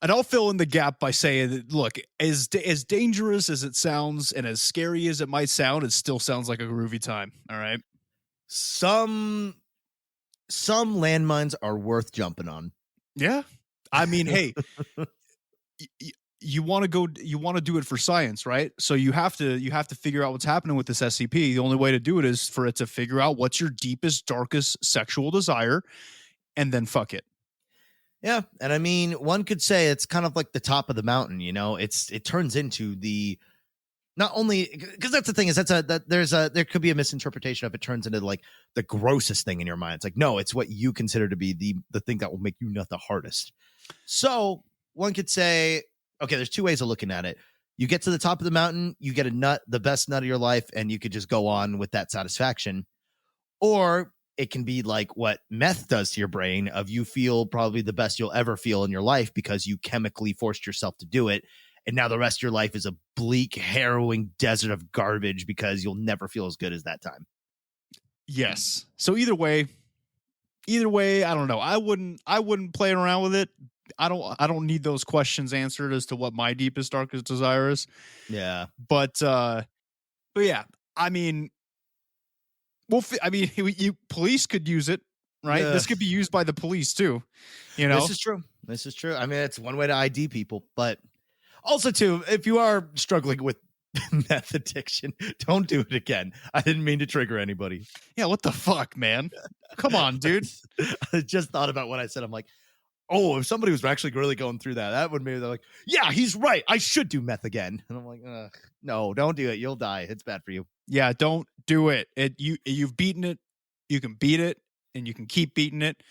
And I'll fill in the gap by saying that, look, as dangerous as it sounds and as scary as it might sound, it still sounds like a groovy time. All right. Some landmines are worth jumping on. Yeah. I mean, hey, you want to do it for science, right? So you have to figure out what's happening with this SCP. The only way to do it is for it to figure out what's your deepest, darkest sexual desire, and then fuck it. Yeah, and I mean, one could say it's kind of like the top of the mountain. You know, it turns into the not only because that's the thing is there could be a misinterpretation of it turns into like the grossest thing in your mind. It's like, no, it's what you consider to be the thing that will make you nut the hardest. So one could say, okay, there's 2 ways of looking at it. You get to the top of the mountain, you get a nut, the best nut of your life, and you could just go on with that satisfaction. Or it can be like what meth does to your brain of you feel probably the best you'll ever feel in your life because you chemically forced yourself to do it. And now the rest of your life is a bleak, harrowing desert of garbage because you'll never feel as good as that time. Yes. So either way, I don't know. I wouldn't play around with it. I don't need those questions answered as to what my deepest, darkest desire is. Yeah. But yeah, I mean, you police could use it, right? Yeah. This could be used by the police too. You know, This is true. I mean, it's one way to ID people, but also too, if you are struggling with meth addiction, don't do it again. I didn't mean to trigger anybody. Yeah, what the fuck, man? Come on, dude. I just thought about what I said. I'm like, oh, if somebody was actually really going through that would maybe they're like, yeah, he's right. I should do meth again. And I'm like, no, don't do it. You'll die. It's bad for you. Yeah, don't do it. You've beaten it. You can beat it, and you can keep beating it.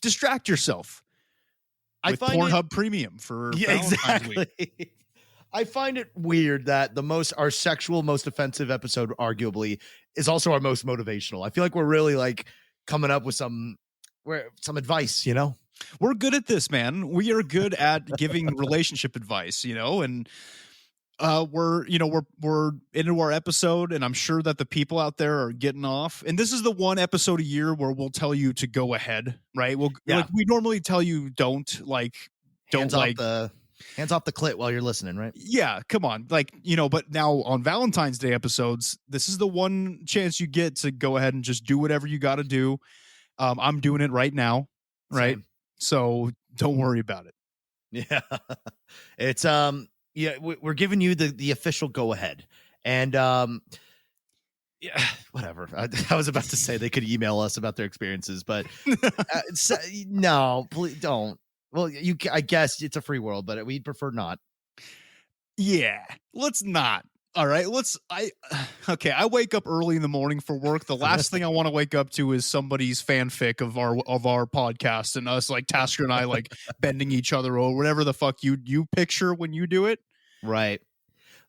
Distract yourself. I with find Pornhub Premium for Valentine's Week. I find it weird that our sexual most offensive episode arguably is also our most motivational. I feel like we're really like coming up with some advice, you know? We're good at this, man. We are good at giving relationship advice, you know, and we're into our episode, and I'm sure that the people out there are getting off. And this is the one episode a year where we'll tell you to go ahead, right? Like we normally tell you don't Hands off the Hands off the clit while you're listening, right? Yeah, come on. Like, but now on Valentine's Day episodes, this is the one chance you get to go ahead and just do whatever you got to do. I'm doing it right now, right? Same. So don't worry about it. Yeah. It's yeah, we're giving you the official go ahead. And yeah, whatever. I was about to say they could email us about their experiences, but no, please don't. Well, I guess it's a free world, but we'd prefer not. Yeah, let's not. All right, okay, I wake up early in the morning for work. The last thing I want to wake up to is somebody's fanfic of our podcast and us like Tasker and I like bending each other or whatever the fuck you picture when you do it. Right.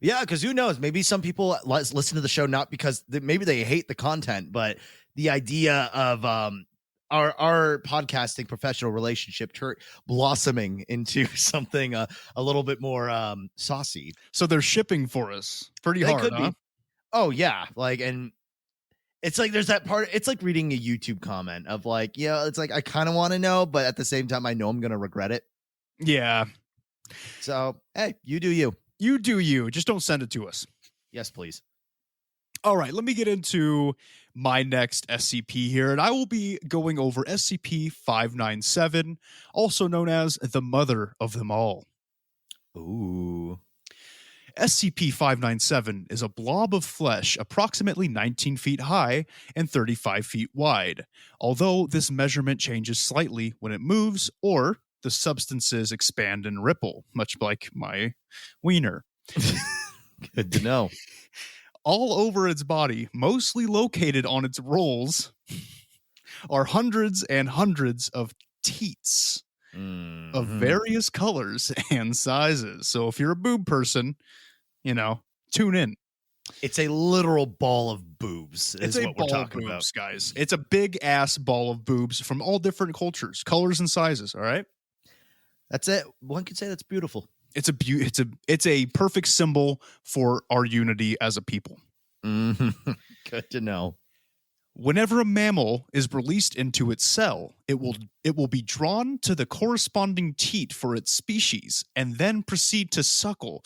Yeah, because who knows? Maybe some people listen to the show not because maybe they hate the content, but the idea of our podcasting professional relationship blossoming into something a little bit more saucy. So they're shipping for us pretty hard, could huh? be. Oh yeah, like, and it's like there's that part. It's like reading a YouTube comment of like, yeah, it's like I kind of want to know, but at the same time, I know I'm gonna regret it. Yeah. So hey, you do you. You do you. Just don't send it to us. Yes, please. All right, let me get into my next SCP here, and I will be going over SCP-597, also known as the mother of them all. Ooh. SCP-597 is a blob of flesh approximately 19 feet high and 35 feet wide, although this measurement changes slightly when it moves or the substances expand and ripple, much like my wiener. Good to know. All over its body, mostly located on its rolls, are hundreds and hundreds of teats of various colors and sizes. So if you're a boob person, tune in. It's a literal ball of boobs. It's a ball of boobs, guys. It's a big ass ball of boobs from all different cultures, colors, and sizes. All right. That's it. One could say that's beautiful. It's a perfect symbol for our unity as a people. Good to know. Whenever a mammal is released into its cell, it will be drawn to the corresponding teat for its species and then proceed to suckle.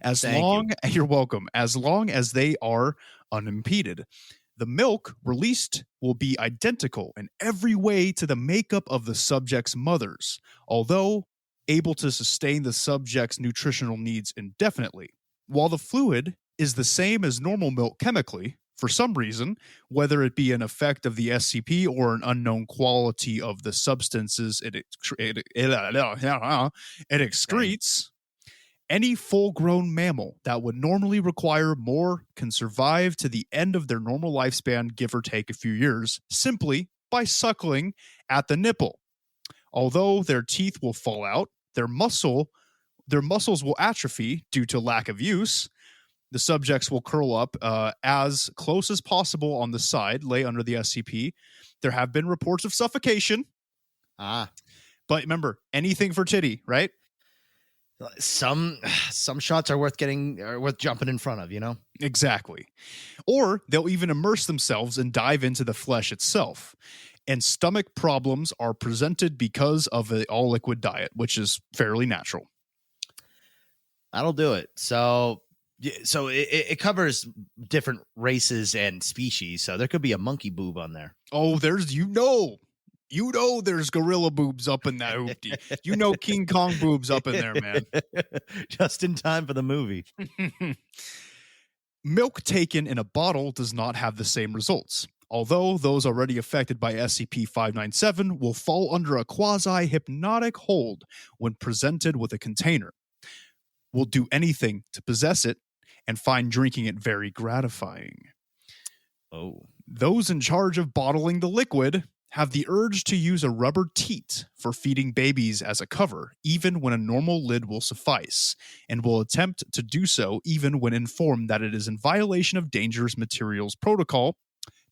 You're welcome. As long as they are unimpeded. The milk released will be identical in every way to the makeup of the subject's mothers, although able to sustain the subject's nutritional needs indefinitely. While the fluid is the same as normal milk chemically, for some reason, whether it be an effect of the SCP or an unknown quality of the substances it excretes, any full-grown mammal that would normally require more can survive to the end of their normal lifespan, give or take a few years, simply by suckling at the nipple. Although their teeth will fall out, their muscles will atrophy due to lack of use. The subjects will curl up as close as possible on the side, lay under the SCP. There have been reports of suffocation. But remember, anything for titty, right? Some shots are worth jumping in front of, Exactly. Or they'll even immerse themselves and dive into the flesh itself. And stomach problems are presented because of the all-liquid diet, which is fairly natural. That'll do it. So it covers different races and species. So there could be a monkey boob on there. Oh, there's there's gorilla boobs up in that hoopty. King Kong boobs up in there, man. Just in time for the movie. Milk taken in a bottle does not have the same results. Although those already affected by SCP-597 will fall under a quasi-hypnotic hold when presented with a container. Will do anything to possess it and find drinking it very gratifying. Oh. Those in charge of bottling the liquid have the urge to use a rubber teat for feeding babies as a cover, even when a normal lid will suffice, and will attempt to do so even when informed that it is in violation of dangerous materials protocol,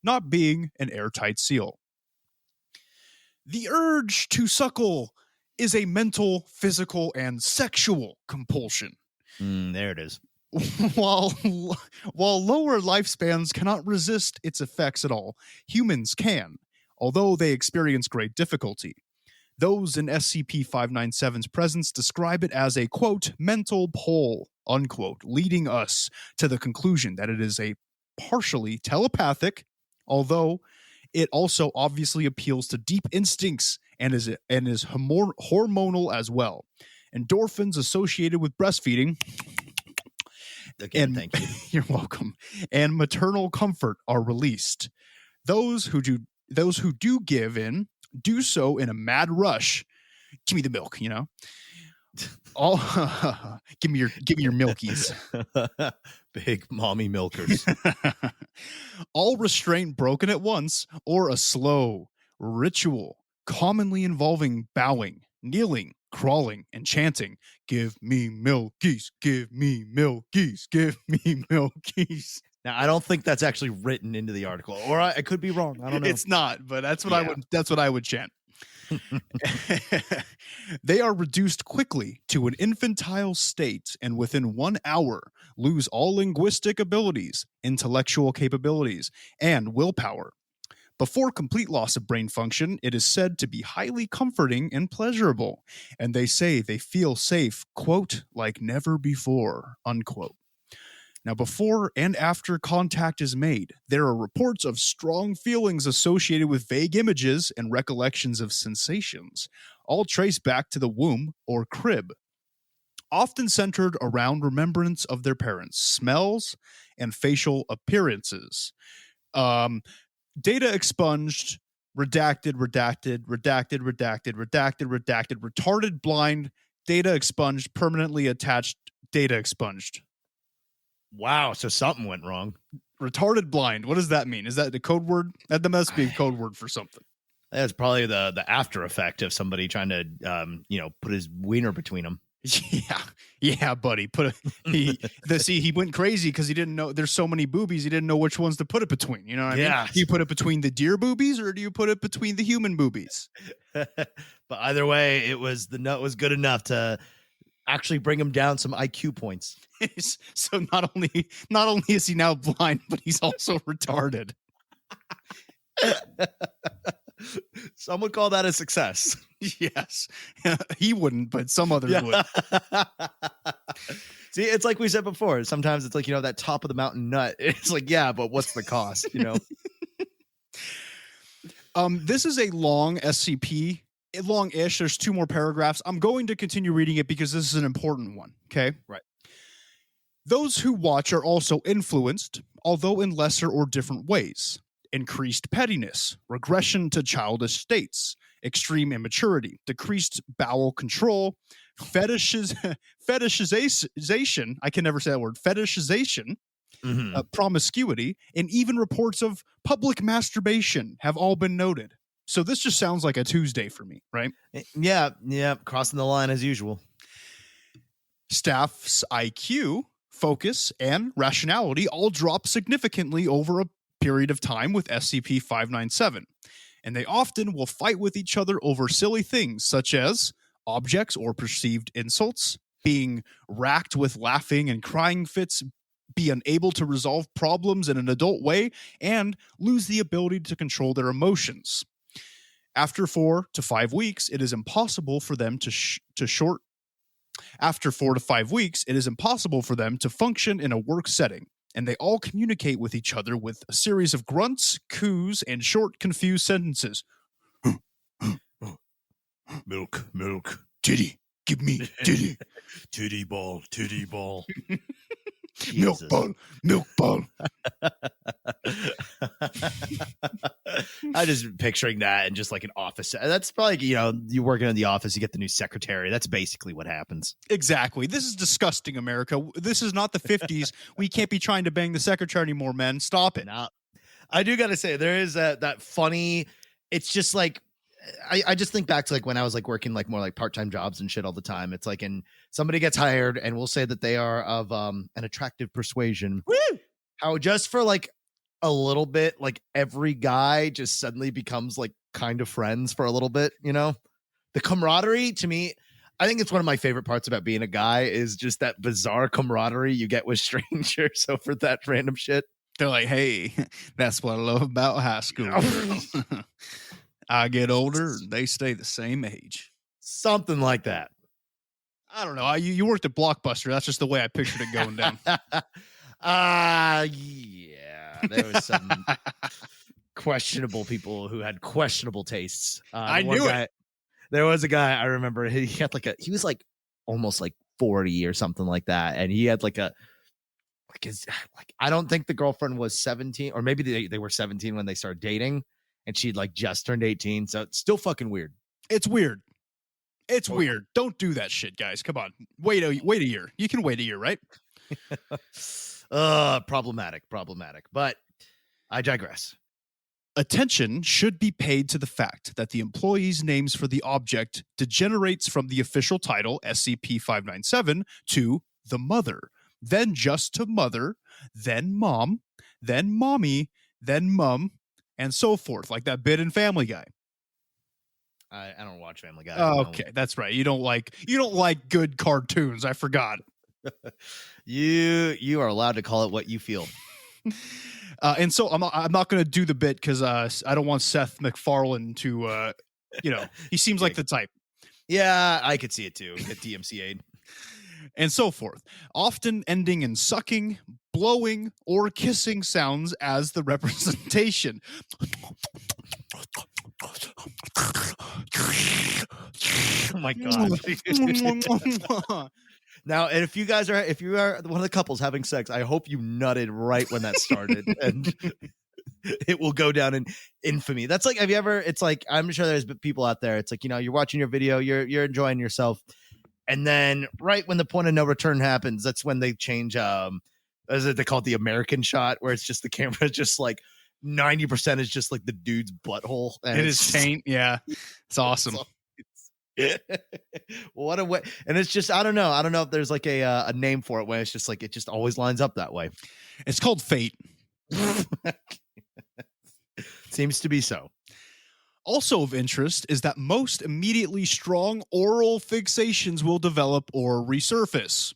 not being an airtight seal. The urge to suckle is a mental, physical, and sexual compulsion. There it is. While lower lifespans cannot resist its effects at all, humans can, although they experience great difficulty. Those in SCP-597's presence describe it as a, quote, mental pull, unquote, leading us to the conclusion that it is a partially telepathic, although it also obviously appeals to deep instincts and is hormonal as well. Endorphins associated with breastfeeding. Again, thank you. You're welcome. And maternal comfort are released. Those who do give in do so in a mad rush. Give me the milk, you know. All give me your milkies. Big mommy milkers. All restraint broken at once, or a slow ritual commonly involving bowing, kneeling, crawling, and chanting. Give me milkies, give me milkies, give me milkies. Now, I don't think that's actually written into the article, or I could be wrong. I don't know. It's not, but that's what I would chant. They are reduced quickly to an infantile state and within 1 hour lose all linguistic abilities, intellectual capabilities, and willpower. Before complete loss of brain function, it is said to be highly comforting and pleasurable, and they say they feel safe, quote, like never before, unquote. Now, before and after contact is made, there are reports of strong feelings associated with vague images and recollections of sensations, all traced back to the womb or crib, often centered around remembrance of their parents' smells and facial appearances. Data expunged, redacted, retarded blind, data expunged, permanently attached, data expunged. Wow, so something went wrong. Retarded blind. What does that mean? Is that the code word? That must be a code word for something. That's probably the after effect of somebody trying to put his wiener between them. Yeah, buddy. He went crazy because he didn't know there's so many boobies. He didn't know which ones to put it between. You know what I mean? Do you put it between the deer boobies or do you put it between the human boobies? But either way, the nut was good enough to actually bring him down some IQ points. So not only is he now blind, but he's also retarded. Some would call that a success. Yes. He wouldn't, but some others would. See, it's like we said before. Sometimes it's like, that top of the mountain nut. It's like, yeah, but what's the cost, This is a long SCP. Long-ish. There's 2 more paragraphs. I'm going to continue reading it because this is an important one. Okay? Right. Those who watch are also influenced, although in lesser or different ways. Increased pettiness, regression to childish states, extreme immaturity, decreased bowel control, fetishization, I can never say that word, fetishization, promiscuity, and even reports of public masturbation have all been noted. So this just sounds like a Tuesday for me, right? Yeah, crossing the line as usual. Staff's IQ, focus, and rationality all drop significantly over a period of time with SCP-597, and they often will fight with each other over silly things such as objects or perceived insults, being racked with laughing and crying fits, be unable to resolve problems in an adult way, and lose the ability to control their emotions. After 4 to 5 weeks, it is impossible for them After 4 to 5 weeks, it is impossible for them to function in a work setting, and they all communicate with each other with a series of grunts, coos, and short, confused sentences. Milk, Titty, give me titty. titty ball. Milk ball. I'm just picturing that in just like an office. That's probably, you working in the office, you get the new secretary. That's basically what happens. Exactly. This is disgusting, America. This is not the 50s. We can't be trying to bang the secretary anymore, men. Stop it. Now, I do got to say, there is that funny, it's just like, I just think back to like when I was like working like more like part-time jobs and shit all the time. It's like, and somebody gets hired and we'll say that they are of an attractive persuasion. Woo! How just for like a little bit, like every guy just suddenly becomes like kind of friends for a little bit, the camaraderie to me. I think it's one of my favorite parts about being a guy is just that bizarre camaraderie you get with strangers over that random shit. They're like, hey, that's what I love about high school. I get older and they stay the same age. Something like that. I don't know. You worked at Blockbuster. That's just the way I pictured it going down. Yeah. There was some questionable people who had questionable tastes. I knew it. There was a guy I remember. He had he was like almost like 40 or something like that, and he had I don't think the girlfriend was 17, or maybe they were 17 when they started dating, and she'd like just turned 18. So it's still fucking weird. It's weird. It's weird. Don't do that shit, guys. Come on. Wait a year. You can wait a year, right? Problematic. But I digress. Attention should be paid to the fact that the employees' names for the object degenerates from the official title, SCP-597, to the mother, then just to mother, then mom, then mommy, then mum, and so forth, like that bit in Family Guy. I don't watch Family Guy. Oh, okay, that's right. You don't like good cartoons. I forgot. You are allowed to call it what you feel. And so I'm not going to do the bit because I don't want Seth MacFarlane to, he seems like the type. Yeah, I could see it too. Get DMCA'd. And so forth, often ending in sucking, blowing, or kissing sounds as the representation. Oh my god. Now, and if you are one of the couples having sex, I hope you nutted right when that started, and it will go down in infamy. That's like, have you ever? It's like, I'm sure there's people out there. It's like, you're watching your video, you're enjoying yourself, and then right when the point of no return happens, that's when they change. They call it the American shot, where it's just the camera, just like 90% is just like the dude's butthole and his taint. Yeah, it's awesome. What a way. And it's just, I don't know if there's like a name for it where it's just like it just always lines up that way. It's called fate. Seems to be so. Also of interest is that most immediately strong oral fixations will develop or resurface.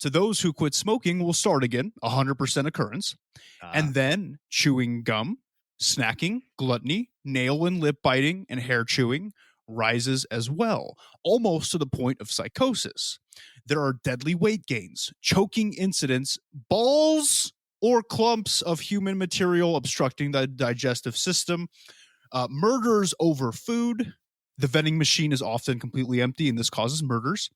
To those who quit smoking will start again, 100% occurrence. And then chewing gum, snacking, gluttony, nail and lip biting, and hair chewing rises as well, almost to the point of psychosis. There are deadly weight gains, choking incidents, balls or clumps of human material obstructing the digestive system, murders over food. The vending machine is often completely empty, and this causes murders,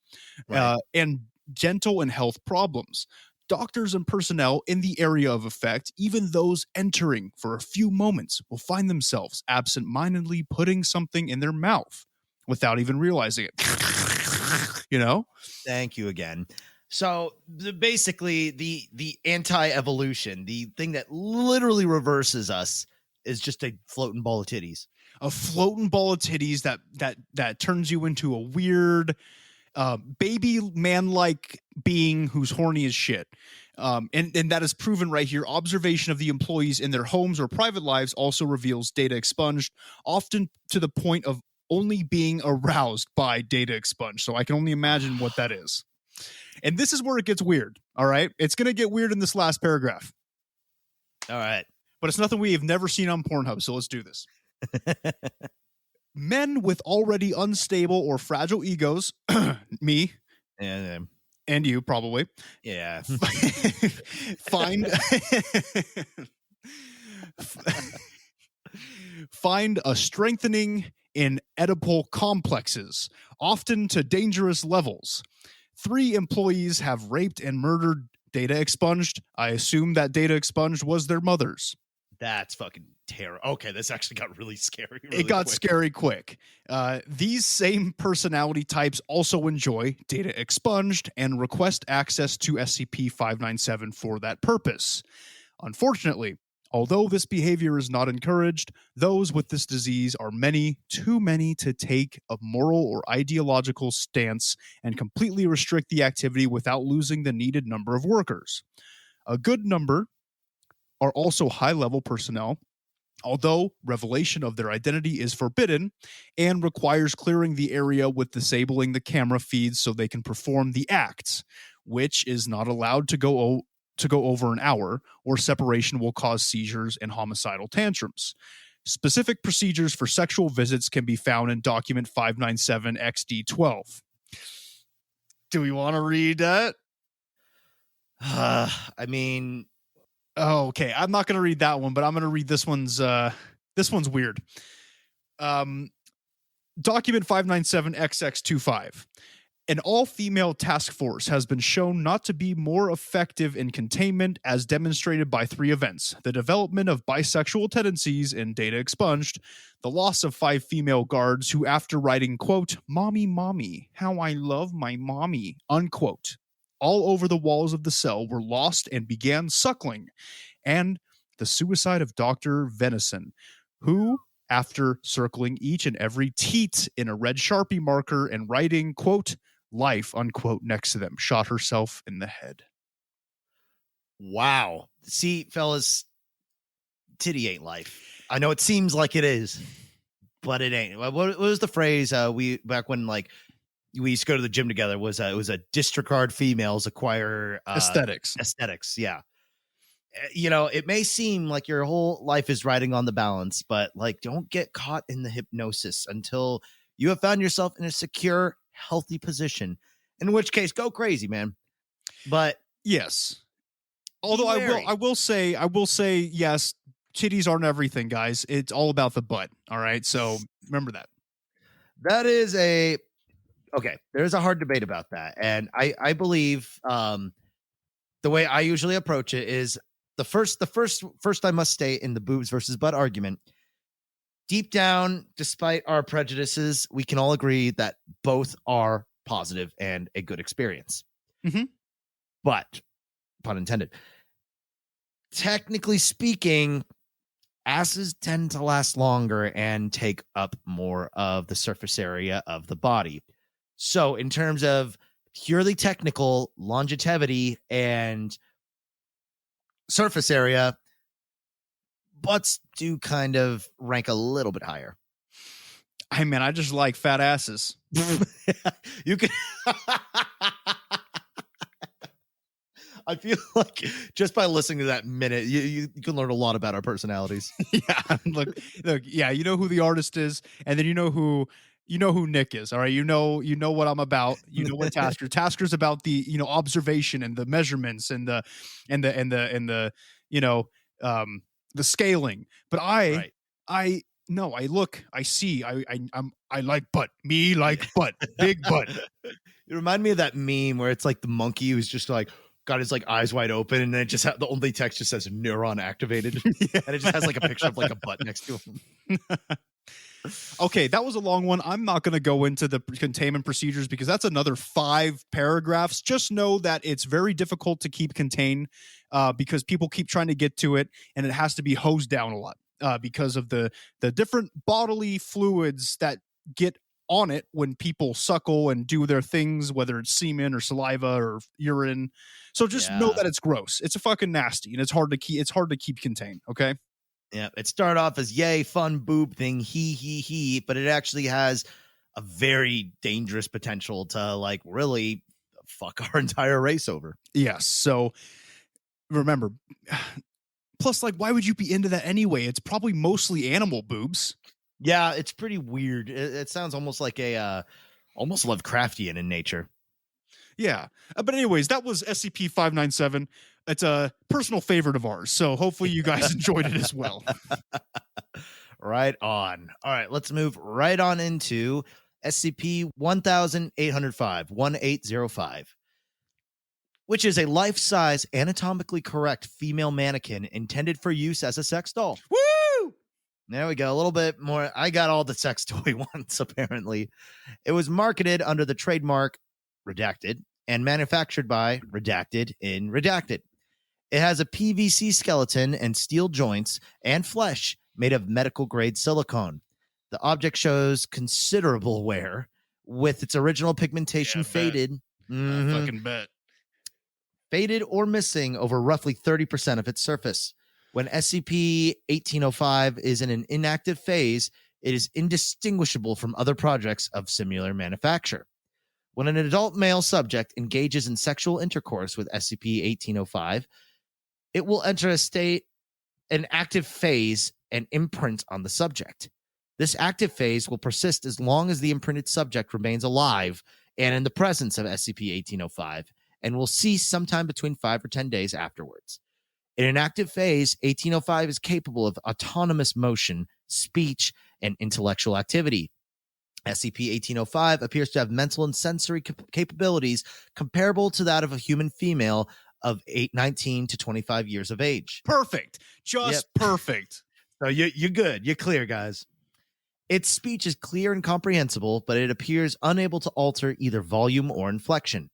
right. And dental and health problems. Doctors and personnel in the area of effect, even those entering for a few moments, will find themselves absent-mindedly putting something in their mouth without even realizing it. Thank you again. So basically, the anti-evolution, the thing that literally reverses us, is just a floating ball of titties. A floating ball of titties that turns you into a weird baby man-like being who's horny as shit. And that is proven right here. Observation of the employees in their homes or private lives also reveals data expunged, often to the point of only being aroused by data expunged. So I can only imagine what that is. And this is where it gets weird. All right. It's going to get weird in this last paragraph. All right. But it's nothing we have never seen on Pornhub. So let's do this. Men with already unstable or fragile egos, me, and you probably, yeah, find a strengthening in Oedipal complexes, often to dangerous levels. 3 employees have raped and murdered. Data expunged. I assume that data expunged was their mother's. That's fucking terrible. Okay, this actually got really scary. It got scary quick. These same personality types also enjoy data expunged and request access to SCP-597 for that purpose. Unfortunately, although this behavior is not encouraged, those with this disease are too many to take a moral or ideological stance and completely restrict the activity without losing the needed number of workers. A good number are also high-level personnel, although revelation of their identity is forbidden and requires clearing the area with disabling the camera feeds so they can perform the acts, which is not allowed to go over an hour, or separation will cause seizures and homicidal tantrums. Specific procedures for sexual visits can be found in document 597 XD12. Do we want to read that? I mean, Oh, okay. I'm not going to read that one, but I'm going to read this one's weird. Document 597 XX25. An all-female task force has been shown not to be more effective in containment as demonstrated by 3 events: the development of bisexual tendencies in data expunged, the loss of 5 female guards who, after writing, quote, "Mommy, mommy, how I love my mommy," unquote, all over the walls of the cell, were lost and began suckling, and the suicide of Dr. Venison, who, after circling each and every teat in a red Sharpie marker and writing, quote, "life," unquote, next to them, shot herself in the head. wow. See, fellas, titty ain't life. I know it seems like it is, but it ain't. What was the phrase we back when like we used to go to the gym together? Was it was a disregard females acquire Aesthetics. Aesthetics, yeah. You know, it may seem like your whole life is riding on the balance, but like, don't get caught in the hypnosis until you have found yourself in a secure, healthy position. In which case, go crazy, man. But yes, although I will say, yes, titties aren't everything, guys. It's all about the butt. All right, so remember that. That is okay. There's a hard debate about that, and I believe the way I usually approach it is the first I must stay in the boobs versus butt argument. Deep down, despite our prejudices, we can all agree that both are positive and a good experience. Mm-hmm. But, pun intended, technically speaking, asses tend to last longer and take up more of the surface area of the body. So, in terms of purely technical longevity and surface area, butts do kind of rank a little bit higher. I mean, I just like fat asses. You can. I feel like just by listening to that minute, you can learn a lot about our personalities. Yeah, look, yeah, you know who the artist is, and then you know who Nick is. All right, you know what I'm about. You know what Tasker's about, the observation and the measurements and the the scaling. But I look, I see, I like butt. Me like butt. Big butt. You remind me of that meme where it's like the monkey who's just like got his like eyes wide open, and then it just the only text just says neuron activated. Yeah. And it just has like a picture of like a butt next to him. Okay, that was a long one. I'm not going to go into the containment procedures because that's another 5 paragraphs. Just know that it's very difficult to keep contained because people keep trying to get to it, and it has to be hosed down a lot because of the different bodily fluids that get on it when people suckle and do their things, whether it's semen or saliva or urine. So just know that it's gross. It's a fucking nasty, and it's hard to keep contained. Okay. Yeah, it started off as yay, fun boob thing, he, but it actually has a very dangerous potential to like really fuck our entire race over. Yes. So remember, plus, like, why would you be into that anyway? It's probably mostly animal boobs. Yeah, it's pretty weird. It sounds almost like almost Lovecraftian in nature. Yeah. But anyways, that was SCP-597. It's a personal favorite of ours. So hopefully you guys enjoyed it as well. Right on. All right, let's move right on into SCP-1805, which is a life-size, anatomically correct female mannequin intended for use as a sex doll. Woo! There we go. A little bit more. I got all the sex toy ones, apparently. It was marketed under the trademark Redacted and manufactured by Redacted in Redacted. It has a PVC skeleton and steel joints and flesh made of medical-grade silicone. The object shows considerable wear, with its original pigmentation faded. I fucking bet. Faded or missing over roughly 30% of its surface. When SCP-1805 is in an inactive phase, it is indistinguishable from other projects of similar manufacture. When an adult male subject engages in sexual intercourse with SCP-1805, it will enter a state an active phase and imprint on the subject. This active phase will persist as long as the imprinted subject remains alive and in the presence of SCP-1805, and will cease sometime between 5 or 10 days afterwards. In an active phase, 1805 is capable of autonomous motion, speech, and intellectual activity. SCP-1805 appears to have mental and sensory capabilities comparable to that of a human female of 19 to 25 years of age. Perfect. Just perfect. So you're good. You're clear, guys. Its speech is clear and comprehensible, but it appears unable to alter either volume or inflection.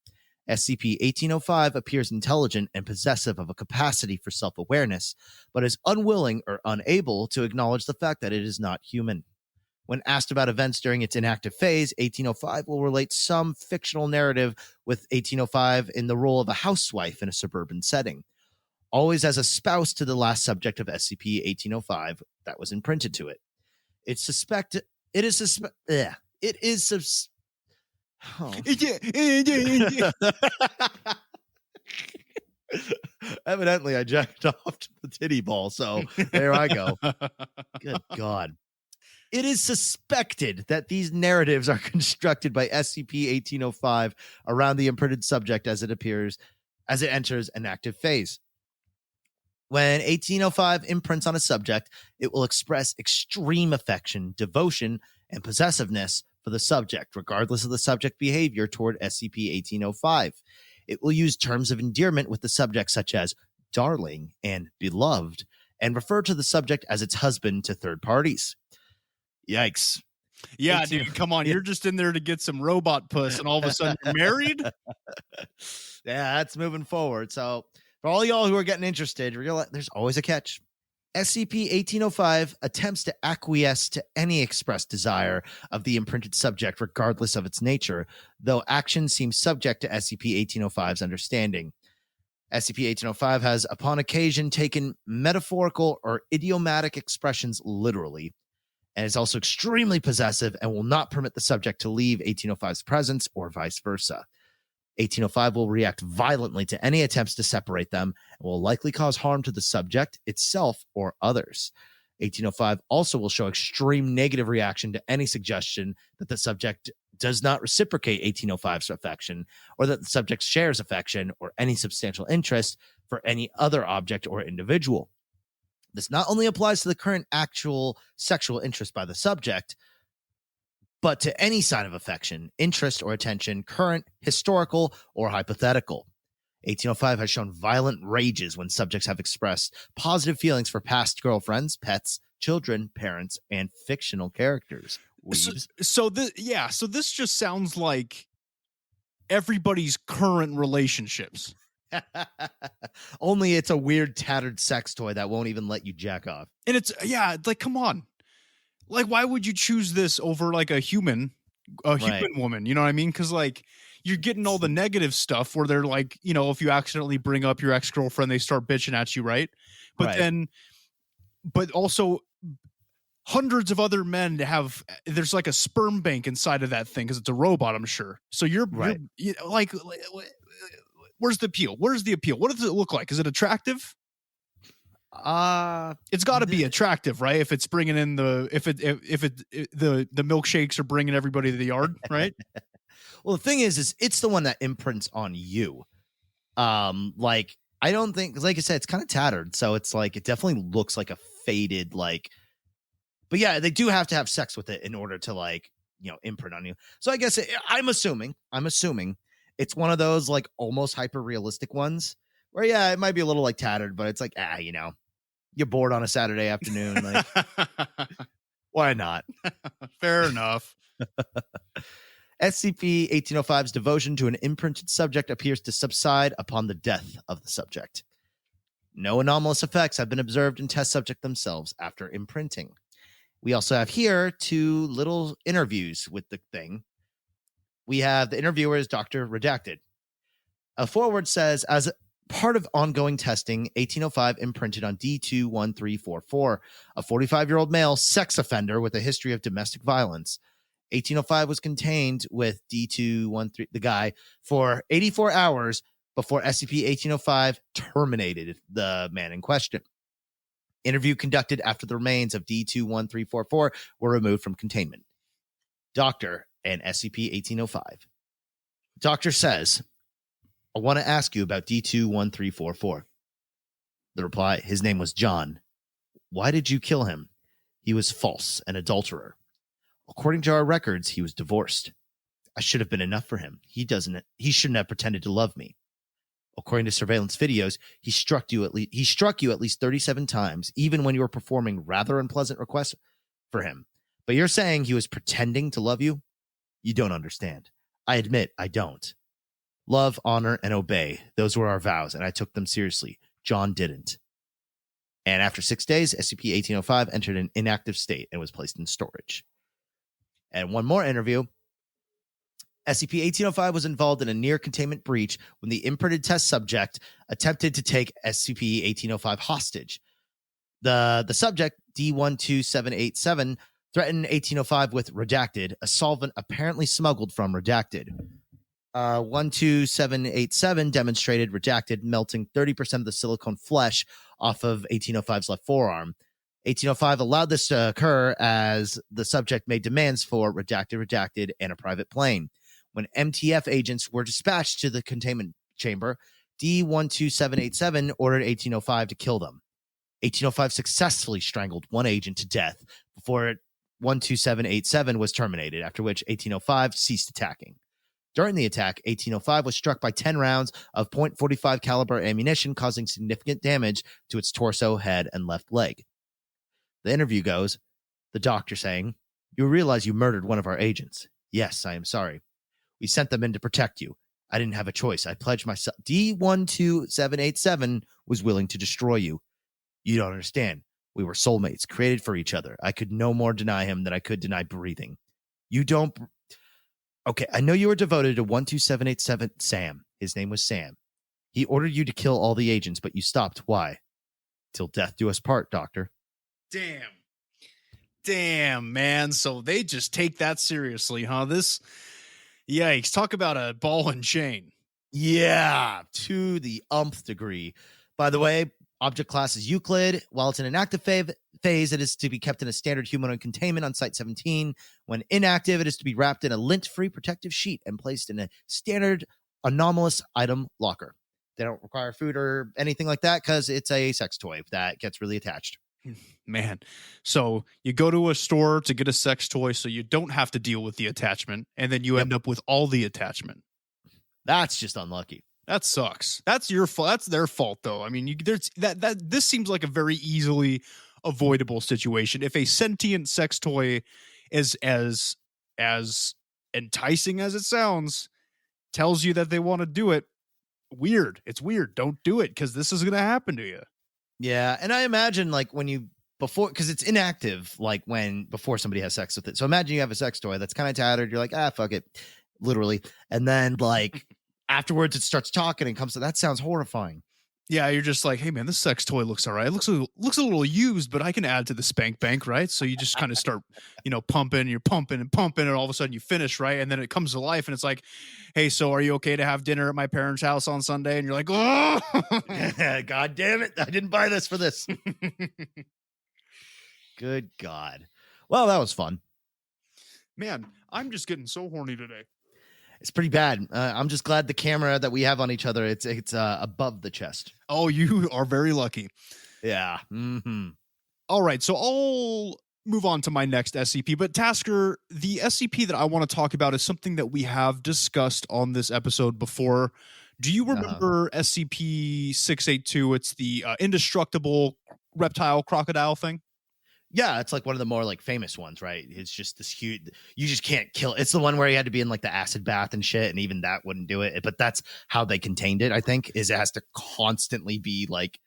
SCP-1805 appears intelligent and possessive of a capacity for self-awareness, but is unwilling or unable to acknowledge the fact that it is not human. When asked about events during its inactive phase, 1805 will relate some fictional narrative, with 1805 in the role of a housewife in a suburban setting, always as a spouse to the last subject of SCP-1805 that was imprinted to it. I Evidently, I jacked off to the titty ball, so there I go. Good God. It is suspected that these narratives are constructed by SCP-1805 around the imprinted subject as it enters an active phase. When 1805 imprints on a subject, it will express extreme affection, devotion, and possessiveness for the subject, regardless of the subject behavior toward SCP-1805. It will use terms of endearment with the subject such as darling and beloved, and refer to the subject as its husband to third parties. Yikes. Yeah, dude, come on. You're just in there to get some robot puss, and all of a sudden you're married? Yeah, that's moving forward. So for all y'all who are getting interested, realize there's always a catch. SCP-1805 attempts to acquiesce to any expressed desire of the imprinted subject, regardless of its nature, though action seems subject to SCP-1805's understanding. SCP-1805 has, upon occasion, taken metaphorical or idiomatic expressions literally, and is also extremely possessive and will not permit the subject to leave 1805's presence or vice versa. 1805 will react violently to any attempts to separate them and will likely cause harm to the subject, itself, or others. 1805 also will show extreme negative reaction to any suggestion that the subject does not reciprocate 1805's affection, or that the subject shares affection or any substantial interest for any other object or individual. This not only applies to the current actual sexual interest by the subject, but to any sign of affection, interest, or attention, current, historical, or hypothetical. 1805 has shown violent rages when subjects have expressed positive feelings for past girlfriends, pets, children, parents, and fictional characters. So this just sounds like everybody's current relationships. Only it's a weird tattered sex toy that won't even let you jack off. And it's like, come on. Like, why would you choose this over like a human woman? You know what I mean? Because like you're getting all the negative stuff where they're like, you know, if you accidentally bring up your ex-girlfriend, they start bitching at you, right? But also hundreds of other men there's like a sperm bank inside of that thing because it's a robot, I'm sure. So you're like, where's the appeal? Where's the appeal? What does it look like? Is it attractive? It's got to be attractive, right? If it's bringing in the milkshakes are bringing everybody to the yard, right? Well, the thing is it's the one that imprints on you. Like I don't think, like I said, it's kind of tattered, so it's like it definitely looks like a faded like. But yeah, they do have to have sex with it in order to like, you know, imprint on you. So I guess I'm assuming it's one of those like almost hyper realistic ones where yeah, it might be a little like tattered, but it's like you know, you're bored on a Saturday afternoon, like why not? Fair enough. SCP-1805's devotion to an imprinted subject appears to subside upon the death of the subject. No anomalous effects have been observed in test subject themselves after imprinting. We also have here 2 little interviews with the thing. We have the interviewer is Dr. Redacted. A forward says, as part of ongoing testing, 1805 imprinted on D21344, a 45-year-old male sex offender with a history of domestic violence. 1805 was contained with D213, the guy, for 84 hours before SCP-1805 terminated the man in question. Interview conducted after the remains of D21344 were removed from containment. Doctor and SCP-1805. Doctor says, I want to ask you about D21344. The reply, his name was John. Why did you kill him? He was false, an adulterer. According to our records, he was divorced. I should have been enough for him. He shouldn't have pretended to love me. According to surveillance videos, he struck you at least 37 times, even when you were performing rather unpleasant requests for him. But you're saying he was pretending to love you? You don't understand. I admit I don't. Love, honor, and obey. Those were our vows, and I took them seriously. John didn't. And after 6 days, SCP-1805 entered an inactive state and was placed in storage. And one more interview. SCP-1805 was involved in a near-containment breach when the imprinted test subject attempted to take SCP-1805 hostage. The subject, D12787, threatened 1805 with Redacted, a solvent apparently smuggled from Redacted. 12787 demonstrated Redacted melting 30% of the silicone flesh off of 1805's left forearm. 1805 allowed this to occur as the subject made demands for Redacted, and a private plane. When MTF agents were dispatched to the containment chamber, D12787 ordered 1805 to kill them. 1805 successfully strangled one agent to death before 12787 was terminated, after which 1805 ceased attacking. During the attack, 1805 was struck by 10 rounds of .45 caliber ammunition, causing significant damage to its torso, head, and left leg. The interview goes, the doctor saying, you realize you murdered one of our agents. Yes, I am sorry. We sent them in to protect you. I didn't have a choice. I pledged myself. D12787 was willing to destroy you. You don't understand. We were soulmates, created for each other. I could no more deny him than I could deny breathing. You don't... Okay, I know you were devoted to 12787 Sam. His name was Sam. He ordered you to kill all the agents, but you stopped. Why? Till death do us part, Doctor. Damn, man. So they just take that seriously, huh? Yikes. Talk about a ball and chain. Yeah, to the umpth degree. By the way, object class is Euclid. While it's in an active phase, it is to be kept in a standard humanoid containment on Site-17. When inactive, it is to be wrapped in a lint-free protective sheet and placed in a standard anomalous item locker. They don't require food or anything like that because it's a sex toy that gets really attached. Man, so you go to a store to get a sex toy so you don't have to deal with the attachment, and then you end up with all the attachment. That's just unlucky. That sucks. That's your fault. That's their fault, though. I mean, this seems like a very easily avoidable situation. If a sentient sex toy is as enticing as it sounds, tells you that they want to do it, it's weird. Don't do it because this is going to happen to you. Yeah, and I imagine like because it's inactive, like before somebody has sex with it. So imagine you have a sex toy that's kind of tattered. You're like, fuck it, literally. And then like afterwards it starts talking and comes to, that sounds horrifying. Yeah, you're just like, hey man, this sex toy looks all right. It looks a little used, but I can add to the spank bank, right? So you just kind of start, pumping, you're pumping, and all of a sudden you finish, right? And then it comes to life and it's like, hey, so are you okay to have dinner at my parents' house on Sunday? And you're like, oh, God damn it. I didn't buy this for this. Good God. Well, that was fun. Man, I'm just getting so horny today. It's pretty bad. I'm just glad the camera that we have on each other, it's above the chest. Oh, you are very lucky. Yeah. Mm-hmm. All right. So I'll move on to my next SCP. But Tasker, the SCP that I want to talk about is something that we have discussed on this episode before. Do you remember SCP-682? It's the indestructible reptile crocodile thing. Yeah, it's like one of the more like famous ones, right? It's just this huge, you just can't kill. It's the one where you had to be in like the acid bath and shit, and even that wouldn't do it. But that's how they contained it, I think, is it has to constantly be like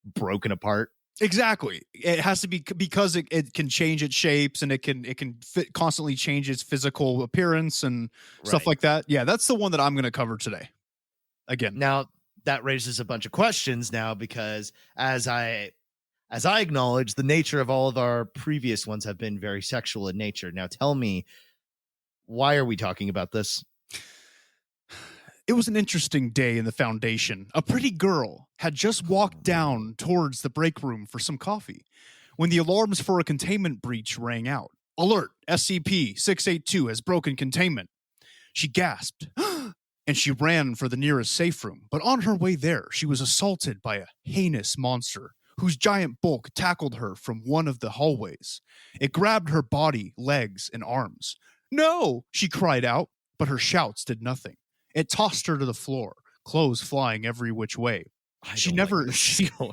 broken apart. Exactly. It has to be because it can change its shapes and it can constantly change its physical appearance and stuff like that. Yeah, that's the one that I'm going to cover today. Again. Now, that raises a bunch of questions now because as I acknowledge, the nature of all of our previous ones have been very sexual in nature. Now tell me, why are we talking about this? It was an interesting day in the Foundation. A pretty girl had just walked down towards the break room for some coffee when the alarms for a containment breach rang out. Alert, SCP-682 has broken containment. She gasped, and she ran for the nearest safe room. But on her way there, she was assaulted by a heinous monster whose giant bulk tackled her from one of the hallways. It grabbed her body, legs, and arms. No, she cried out, but her shouts did nothing. It tossed her to the floor, clothes flying every which way. She never saw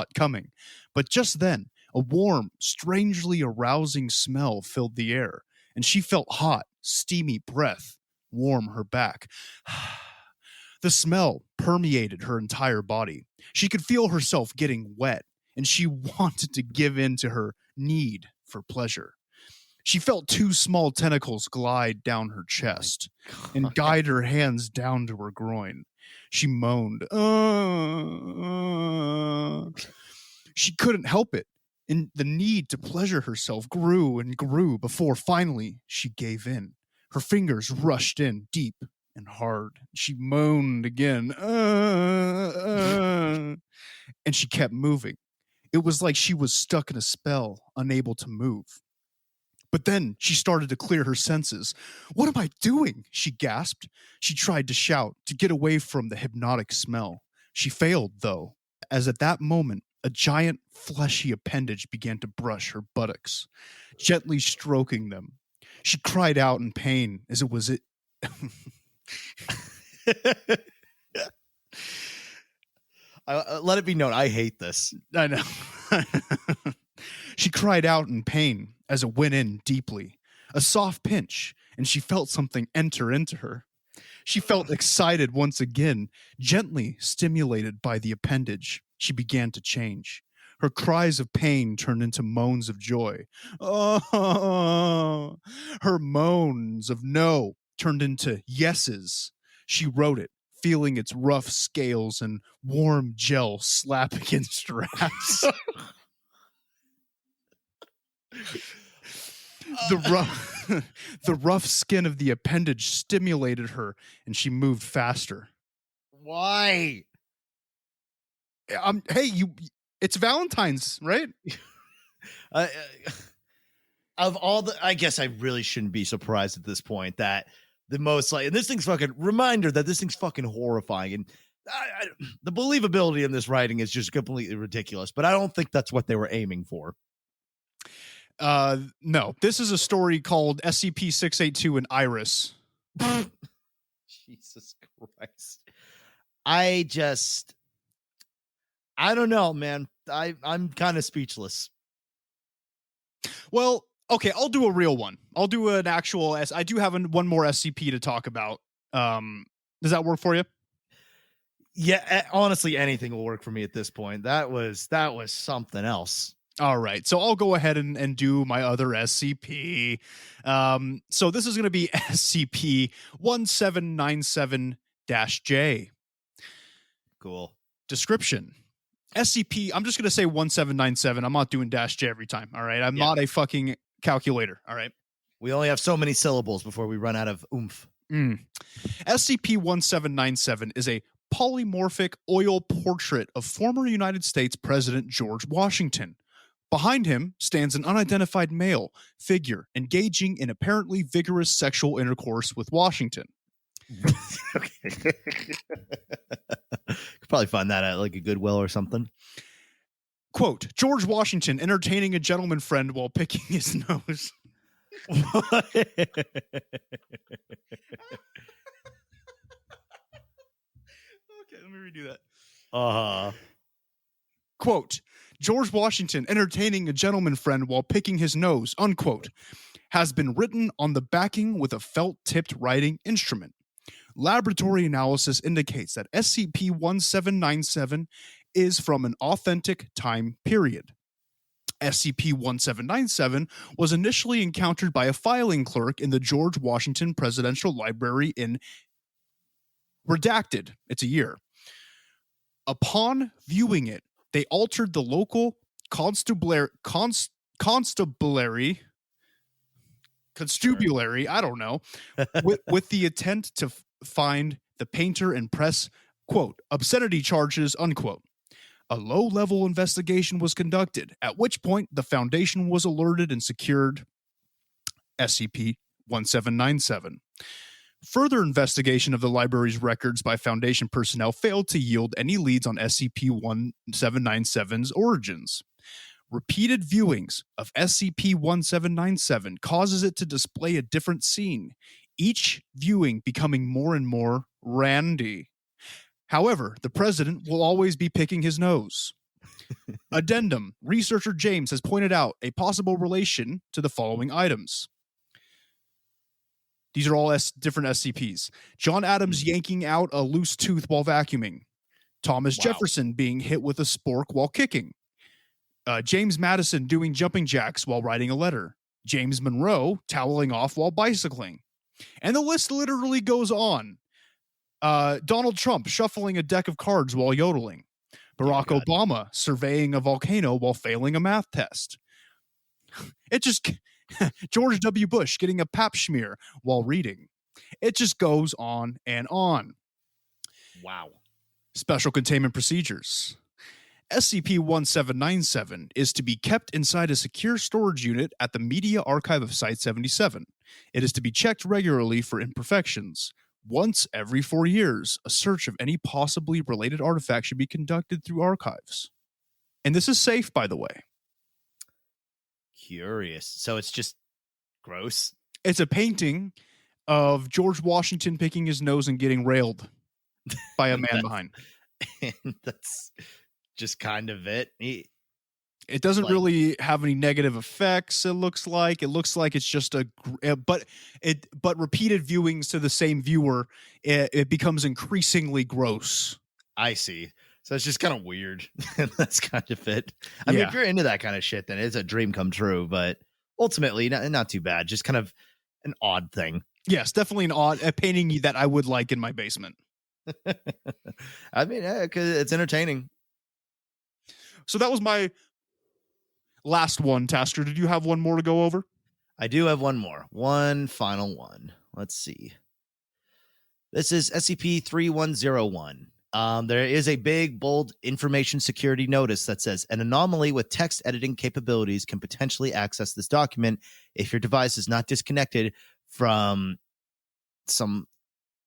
it coming. But just then, a warm, strangely arousing smell filled the air, and she felt hot, steamy breath warm her back. The smell permeated her entire body. She could feel herself getting wet, and she wanted to give in to her need for pleasure. She felt two small tentacles glide down her chest and guide her hands down to her groin. She moaned. She couldn't help it, and the need to pleasure herself grew and grew before finally she gave in. Her fingers rushed in deep and hard. She moaned again. And she kept moving. It was like she was stuck in a spell, unable to move. But then she started to clear her senses. What am I doing? She gasped. She tried to shout to get away from the hypnotic smell. She failed, though, as at that moment, a giant fleshy appendage began to brush her buttocks, gently stroking them. She cried out in pain as it was it. Let it be known, I hate this. I know. She cried out in pain as it went in deeply. A soft pinch, and she felt something enter into her. She felt excited once again, gently stimulated by the appendage. She began to change. Her cries of pain turned into moans of joy. Oh, her moans of no turned into yeses. She wrote it, feeling its rough scales and warm gel slap against her ass. The rough skin of the appendage stimulated her, and she moved faster. Why? Hey, it's Valentine's, right? Of all the, I guess I really shouldn't be surprised at this point that the most and this thing's fucking reminder that this thing's fucking horrifying, and the believability in this writing is just completely ridiculous. But I don't think that's what they were aiming for. No, this is a story called SCP-682 and Iris. Jesus Christ. I don't know, man. I'm kind of speechless. Well, okay, I'll do a real one. I'll do an actual I do have one more SCP to talk about. Does that work for you? Yeah, honestly, anything will work for me at this point. That was something else. All right, so I'll go ahead and do my other SCP. So this is going to be SCP-1797-J. Cool. Description. SCP, I'm just going to say 1797. I'm not doing -J every time, all right? I'm not a fucking calculator, all right? We only have so many syllables before we run out of oomph. SCP-1797 is a polymorphic oil portrait of former United States President George Washington. Behind him stands an unidentified male figure engaging in apparently vigorous sexual intercourse with Washington. Okay. Could probably find that at like a Goodwill or something. Quote, George Washington entertaining a gentleman friend while picking his nose. What? Okay, let me redo that. Quote, George Washington entertaining a gentleman friend while picking his nose, unquote, has been written on the backing with a felt-tipped writing instrument. Laboratory analysis indicates that SCP-1797 is from an authentic time period. SCP-1797 was initially encountered by a filing clerk in the George Washington Presidential Library in redacted. It's a year. Upon viewing it, they altered the local constabulary, I don't know, with the intent find the painter and press, quote, obscenity charges, unquote. A low-level investigation was conducted, at which point the Foundation was alerted and secured SCP-1797. Further investigation of the library's records by Foundation personnel failed to yield any leads on SCP-1797's origins. Repeated viewings of SCP-1797 causes it to display a different scene, each viewing becoming more and more randy. However, the president will always be picking his nose. Addendum. Researcher James has pointed out a possible relation to the following items. These are all different SCPs. John Adams yanking out a loose tooth while vacuuming. Thomas Jefferson being hit with a spork while kicking. James Madison doing jumping jacks while writing a letter. James Monroe toweling off while bicycling. And the list literally goes on. Donald Trump shuffling a deck of cards while yodeling. Barack Obama surveying a volcano while failing a math test. It just... George W. Bush getting a pap smear while reading. It just goes on and on. Wow. Special containment procedures. SCP-1797 is to be kept inside a secure storage unit at the Media Archive of Site-77. It is to be checked regularly for imperfections. Once every 4 years, a search of any possibly related artifact should be conducted through archives. And this is safe, by the way. Curious. So it's just gross. It's a painting of George Washington picking his nose and getting railed by a man behind. And that's just kind of it. It doesn't really have any negative effects. It looks like it's just but repeated viewings to the same viewer, it becomes increasingly gross. I see. So it's just kind of weird. That's kind of it. I mean, if you're into that kind of shit, then it's a dream come true. But ultimately, not too bad. Just kind of an odd thing. Yes, definitely a painting that I would like in my basement. I mean, because it's entertaining. So that was my last one, Tasker. Did you have one more to go over? I do have one more. One final one. Let's see. This is SCP-3101. There is a big, bold information security notice that says an anomaly with text editing capabilities can potentially access this document if your device is not disconnected from some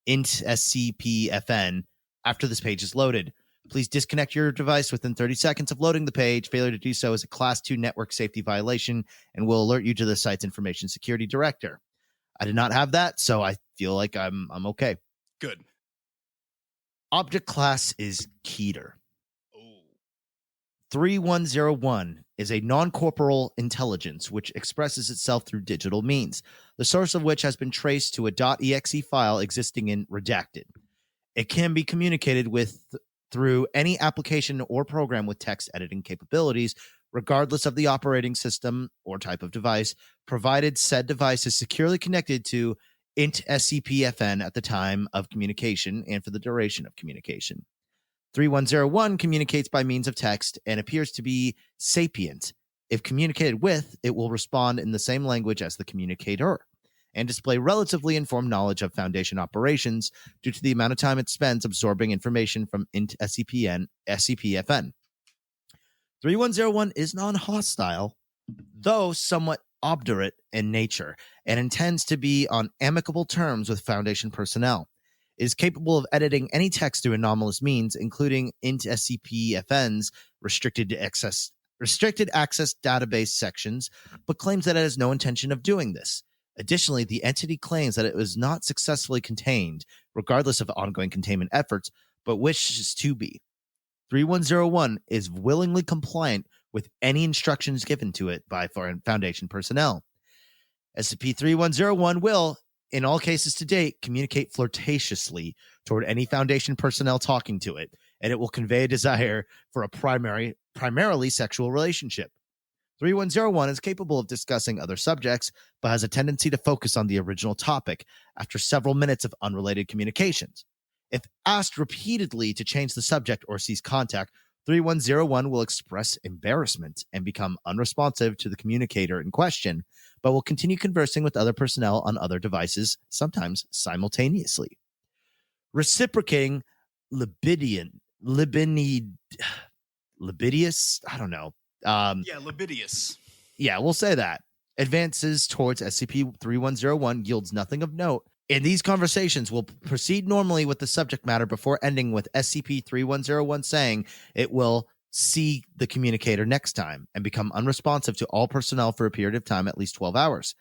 int SCP-FN after this page is loaded. Please disconnect your device within 30 seconds of loading the page. Failure to do so is a Class 2 network safety violation and will alert you to the site's information security director. I did not have that, so I feel like I'm okay. Good. Object class is Keter. 3101 is a non-corporeal intelligence which expresses itself through digital means, the source of which has been traced to a .exe file existing in Redacted. It can be communicated with through any application or program with text editing capabilities, regardless of the operating system or type of device, provided said device is securely connected to int SCP-FN at the time of communication and for the duration of communication. 3101 communicates by means of text and appears to be sapient. If communicated with, it will respond in the same language as the communicator and display relatively informed knowledge of Foundation operations due to the amount of time it spends absorbing information from int SCP-FN. 3101 is non-hostile, though somewhat obdurate in nature, and intends to be on amicable terms with Foundation personnel. It is capable of editing any text through anomalous means, including int SCP-FN's restricted access database sections, but claims that it has no intention of doing this. Additionally, the entity claims that it was not successfully contained, regardless of ongoing containment efforts, but wishes to be. 3101 is willingly compliant with any instructions given to it by Foundation personnel. SCP-3101 will, in all cases to date, communicate flirtatiously toward any Foundation personnel talking to it, and it will convey a desire for a primarily sexual relationship. 3101 is capable of discussing other subjects, but has a tendency to focus on the original topic after several minutes of unrelated communications. If asked repeatedly to change the subject or cease contact, 3101 will express embarrassment and become unresponsive to the communicator in question, but will continue conversing with other personnel on other devices, sometimes simultaneously. reciprocating libidinous, I don't know. Libidious. Yeah, we'll say that. Advances towards SCP-3101 yields nothing of note. In these conversations, we'll proceed normally with the subject matter before ending with SCP-3101 saying it will see the communicator next time and become unresponsive to all personnel for a period of time, at least 12 hours.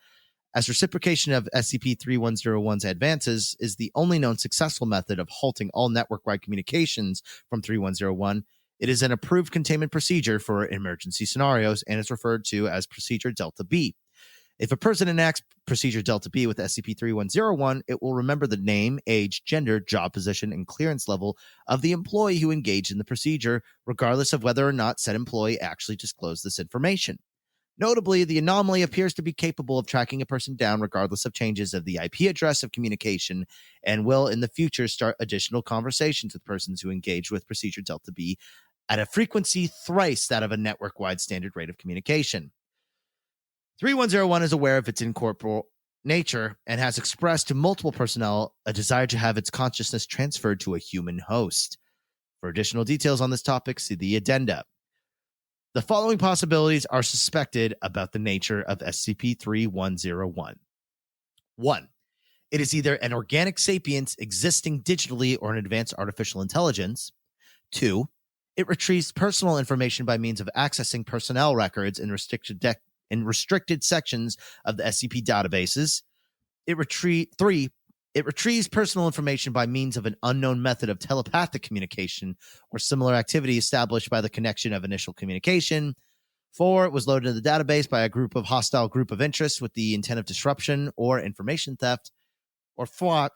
As reciprocation of SCP-3101's advances is the only known successful method of halting all network-wide communications from 3101, it is an approved containment procedure for emergency scenarios and is referred to as Procedure Delta B. If a person enacts Procedure Delta B with SCP-3101, it will remember the name, age, gender, job position, and clearance level of the employee who engaged in the procedure, regardless of whether or not said employee actually disclosed this information. Notably, the anomaly appears to be capable of tracking a person down regardless of changes of the IP address of communication and will in the future start additional conversations with persons who engage with Procedure Delta B at a frequency thrice that of a network-wide standard rate of communication. 3101 is aware of its incorporeal nature and has expressed to multiple personnel a desire to have its consciousness transferred to a human host. For additional details on this topic, see the addenda. The following possibilities are suspected about the nature of SCP-3101. 1. It is either an organic sapience existing digitally or an advanced artificial intelligence. 2. It retrieves personal information by means of accessing personnel records in restricted sections of the SCP databases. 3. It retrieves personal information by means of an unknown method of telepathic communication or similar activity established by the connection of initial communication. 4. It was loaded into the database by a hostile group of interest with the intent of disruption or information theft. Or 5.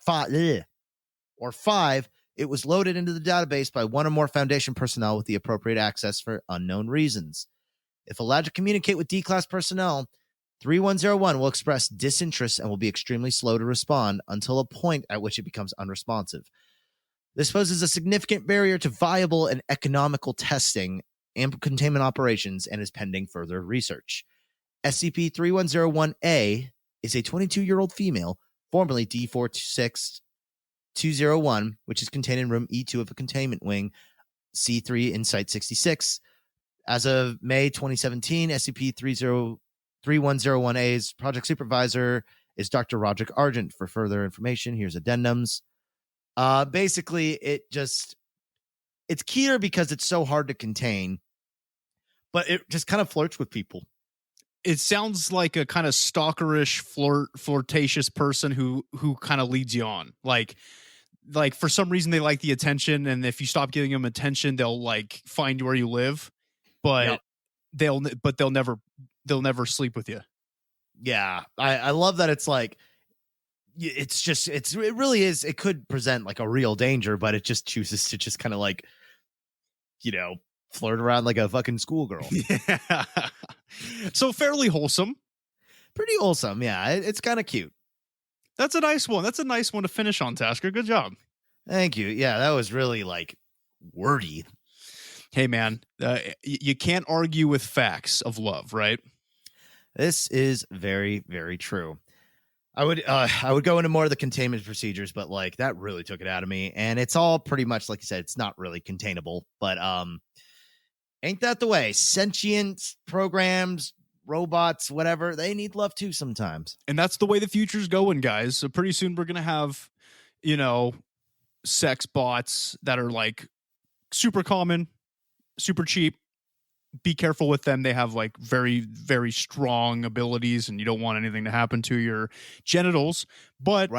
It was loaded into the database by one or more Foundation personnel with the appropriate access for unknown reasons. If allowed to communicate with D-Class personnel, 3101 will express disinterest and will be extremely slow to respond until a point at which it becomes unresponsive. This poses a significant barrier to viable and economical testing and containment operations and is pending further research. SCP-3101-A is a 22-year-old female, formerly D46201, which is contained in room E2 of a containment wing, C3 in Site 66. As of May 2017, SCP-3101-A's project supervisor is Dr. Roderick Argent. For further information, here's addendums. Basically, it's Keter because it's so hard to contain, but it just kind of flirts with people. It sounds like a kind of stalkerish, flirtatious person who kind of leads you on. Like for some reason they like the attention, and if you stop giving them attention, they'll like find where you live, but they'll never sleep with you. Yeah, I love that. It's like it really is. It could present like a real danger, but it just chooses to just kind of like, flirt around like a fucking schoolgirl. Yeah. So fairly wholesome. Pretty wholesome. Yeah, it's kind of cute. That's a nice one. That's a nice one to finish on, Tasker. Good job. Thank you. Yeah, that was really like wordy. Hey, man, you can't argue with facts of love, right? This is very, very true. I would go into more of the containment procedures, but like that really took it out of me. And it's all pretty much like you said, it's not really containable, but ain't that the way? Sentient programs, robots, whatever, they need love too sometimes. And that's the way the future's going, guys. So pretty soon we're gonna have, sex bots that are like super common, super cheap. Be careful with them. They have like very, very strong abilities, and you don't want anything to happen to your genitals. But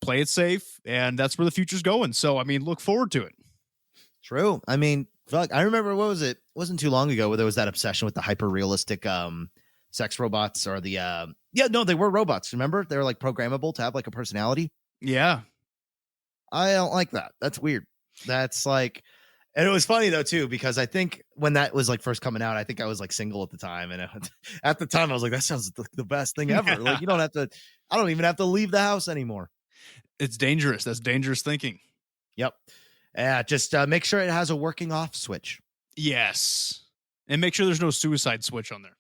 play it safe, and that's where the future's going. So, I mean, look forward to it. True. I mean, fuck, I remember, what was it? It wasn't too long ago where there was that obsession with the hyper-realistic sex robots or they were robots. Remember? They were like programmable to have like a personality. Yeah. I don't like that. That's weird. That's like... And it was funny, though, too, because I think when that was like first coming out, I think I was like single at the time. And at the time, I was like, that sounds the best thing ever. Like, I don't even have to leave the house anymore. It's dangerous. That's dangerous thinking. Yep. Yeah. Just make sure it has a working off switch. Yes. And make sure there's no suicide switch on there.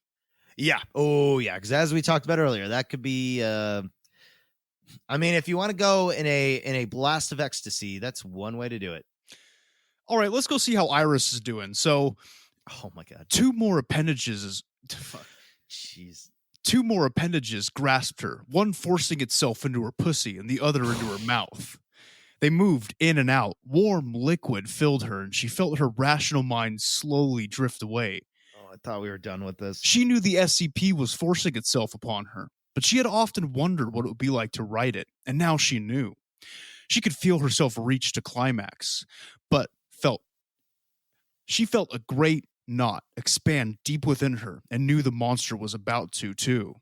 Yeah. Oh, yeah. Because as we talked about earlier, that could be I mean, if you want to go in a blast of ecstasy, that's one way to do it. All right, let's go see how Iris is doing. So, Oh my god, two more appendages. jeez. Two more appendages grasped her, one forcing itself into her pussy and the other into her mouth. They moved in and out. Warm liquid filled her, and she felt her rational mind slowly drift away. Oh, I thought we were done with this. She knew the SCP was forcing itself upon her, but she had often wondered what it would be like to write it, and now she knew. She could feel herself reach to climax, but she felt a great knot expand deep within her and knew the monster was about to, too.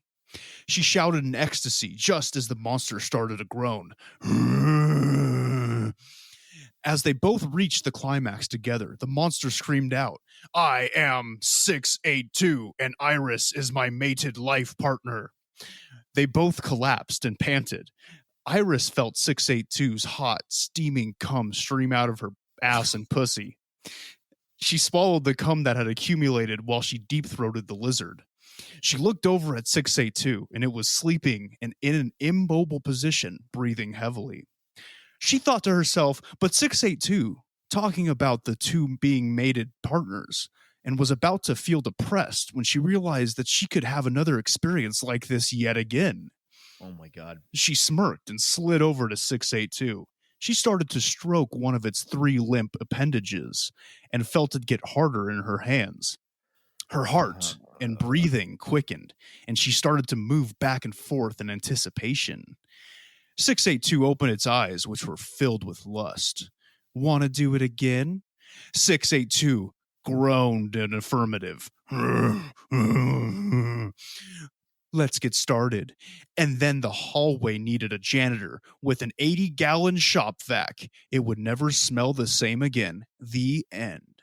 She shouted in ecstasy just as the monster started to groan. As they both reached the climax together, the monster screamed out, "I am 682, and Iris is my mated life partner." They both collapsed and panted. Iris felt 682's hot, steaming cum stream out of her ass and pussy. She swallowed the cum that had accumulated while she deep-throated the lizard. She looked over at 682, and it was sleeping and in an immobile position, breathing heavily. She thought to herself, but 682, talking about the two being mated partners, and was about to feel depressed when she realized that she could have another experience like this yet again. Oh my god. She smirked and slid over to 682. She started to stroke one of its 3 limp appendages and felt it get harder in her hands. Her heart and breathing quickened, and she started to move back and forth in anticipation. 682 opened its eyes, which were filled with lust. "Want to do it again?" 682 groaned in affirmative. "Let's get started." And then the hallway needed a janitor with an 80-gallon shop vac. It would never smell the same again. The end.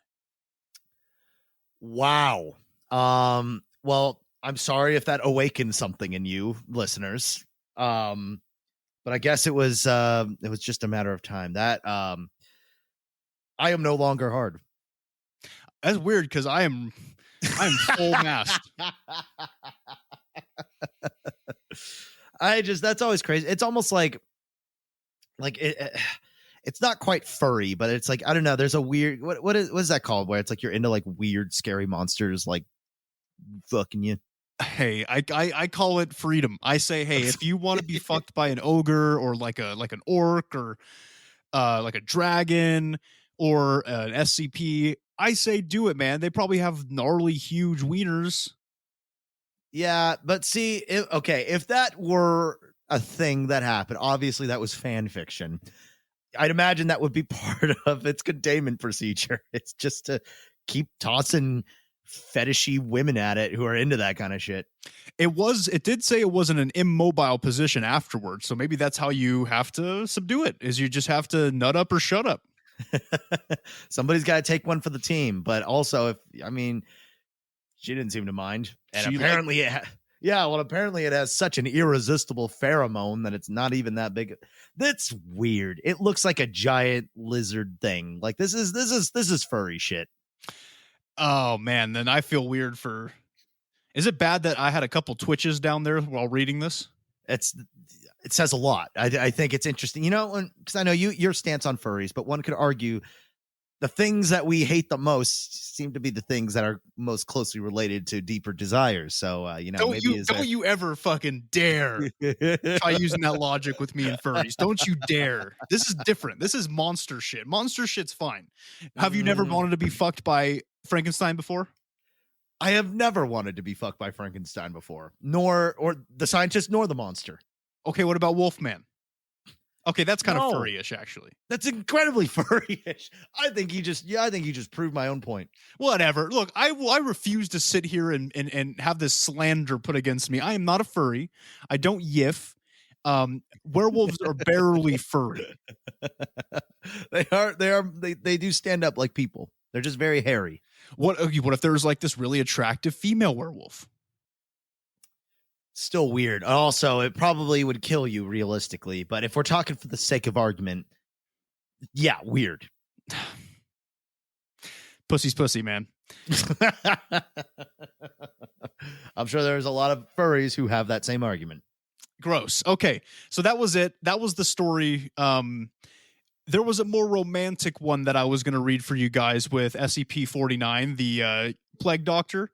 Wow. Well, I'm sorry if that awakened something in you, listeners. But I guess it was just a matter of time. That I am no longer hard. That's weird because I'm full mast. That's always crazy. It's almost like it's not quite furry, but it's like, I don't know. There's a weird, what is that called? Where it's like you're into like weird, scary monsters, like fucking you. Hey, I call it freedom. I say, hey, if you want to be fucked by an ogre or like an orc or like a dragon or an SCP, I say do it, man. They probably have gnarly, huge wieners. Yeah, but see, if that were a thing that happened, obviously that was fan fiction. I'd imagine that would be part of its containment procedure. It's just to keep tossing fetishy women at it who are into that kind of shit. It did say it was in an immobile position afterwards, so maybe that's how you have to subdue it, is you just have to nut up or shut up. Somebody's got to take one for the team, but also she didn't seem to mind. And apparently apparently it has such an irresistible pheromone that it's not even that big. That's weird. It looks like a giant lizard thing. Like this is furry shit. Oh man, then I feel weird for. Is it bad that I had a couple twitches down there while reading this? It says a lot. I think it's interesting, because I know your stance on furries, but one could argue the things that we hate the most seem to be the things that are most closely related to deeper desires. So, don't you ever fucking dare try using that logic with me and furries. Don't you dare. This is different. This is monster shit. Monster shit's fine. Have you never wanted to be fucked by Frankenstein before? I have never wanted to be fucked by Frankenstein before, or the scientist, nor the monster. Okay, what about Wolfman? Okay, that's kind of furry-ish, actually. That's incredibly furry-ish. I think you just proved my own point. Whatever. Look, I refuse to sit here and have this slander put against me. I am not a furry. I don't yiff. Werewolves are barely furry. They do stand up like people. They're just very hairy. What if there's like this really attractive female werewolf? Still weird. Also, it probably would kill you realistically, but if we're talking for the sake of argument, yeah, weird. Pussy's pussy, man. I'm sure there's a lot of furries who have that same argument. Gross. Okay, so that was it. That was the story. There was a more romantic one that I was going to read for you guys with SCP-49, the plague doctor,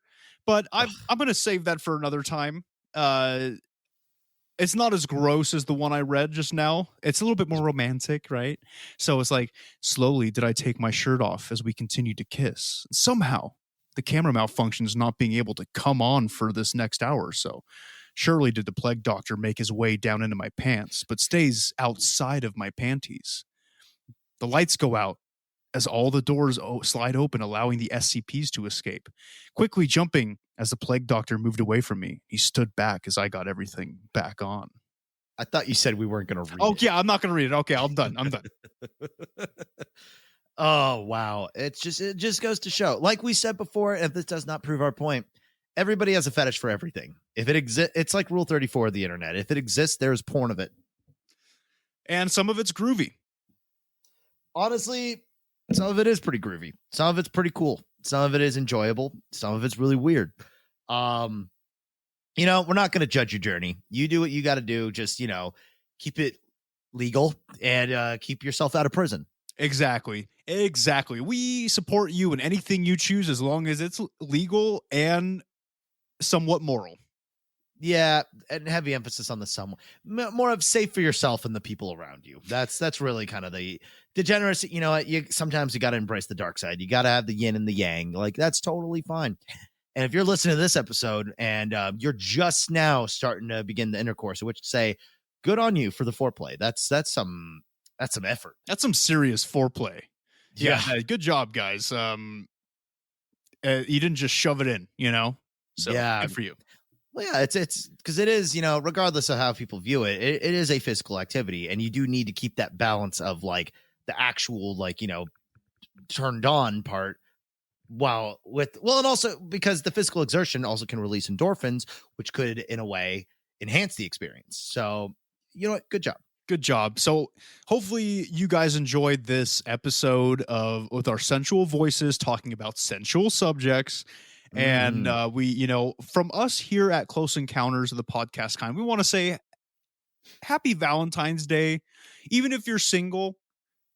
but I'm going to save that for another time. It's not as gross as the one I read just now. It's a little bit more romantic, right? So it's like, slowly did I take my shirt off as we continued to kiss. Somehow, the camera malfunctions not being able to come on for this next hour or so. Surely did the plague doctor make his way down into my pants, but stays outside of my panties. The lights go out as all the doors slide open, allowing the SCPs to escape. Quickly jumping as the plague doctor moved away from me, he stood back as I got everything back on. I thought you said we weren't going to read it. Yeah, I'm not going to read it. Okay, I'm done. Oh, wow. It just goes to show, like we said before, if this does not prove our point, everybody has a fetish for everything. If it exists, it's like Rule 34 of the internet. If it exists, there's porn of it. And some of it's groovy. Honestly, some of it is pretty groovy. Some of it's pretty cool. Some of it is enjoyable. Some of it's really weird. We're not going to judge your journey. You do what you got to do. Just, keep it legal and keep yourself out of prison. Exactly. We support you in anything you choose as long as it's legal and somewhat moral. Yeah, and heavy emphasis on the somewhat. More of safe for yourself and the people around you. That's really kind of the degeneracy. You know what? Sometimes you got to embrace the dark side. You got to have the yin and the yang. Like, that's totally fine. And if you're listening to this episode and you're just now starting to begin the intercourse, which say, good on you for the foreplay. That's some effort. That's some serious foreplay. Yeah. Good job, guys. You didn't just shove it in, So yeah, good for you. Well, yeah, it's because it is, regardless of how people view it, it is a physical activity, and you do need to keep that balance of like the actual, turned on part, and also because the physical exertion also can release endorphins, which could, in a way, enhance the experience. So, you know what? Good job. Good job. So hopefully you guys enjoyed this episode with our sensual voices talking about sensual subjects. And we, from us here at Close Encounters of the Podcast Kind, we want to say happy Valentine's Day. Even if you're single,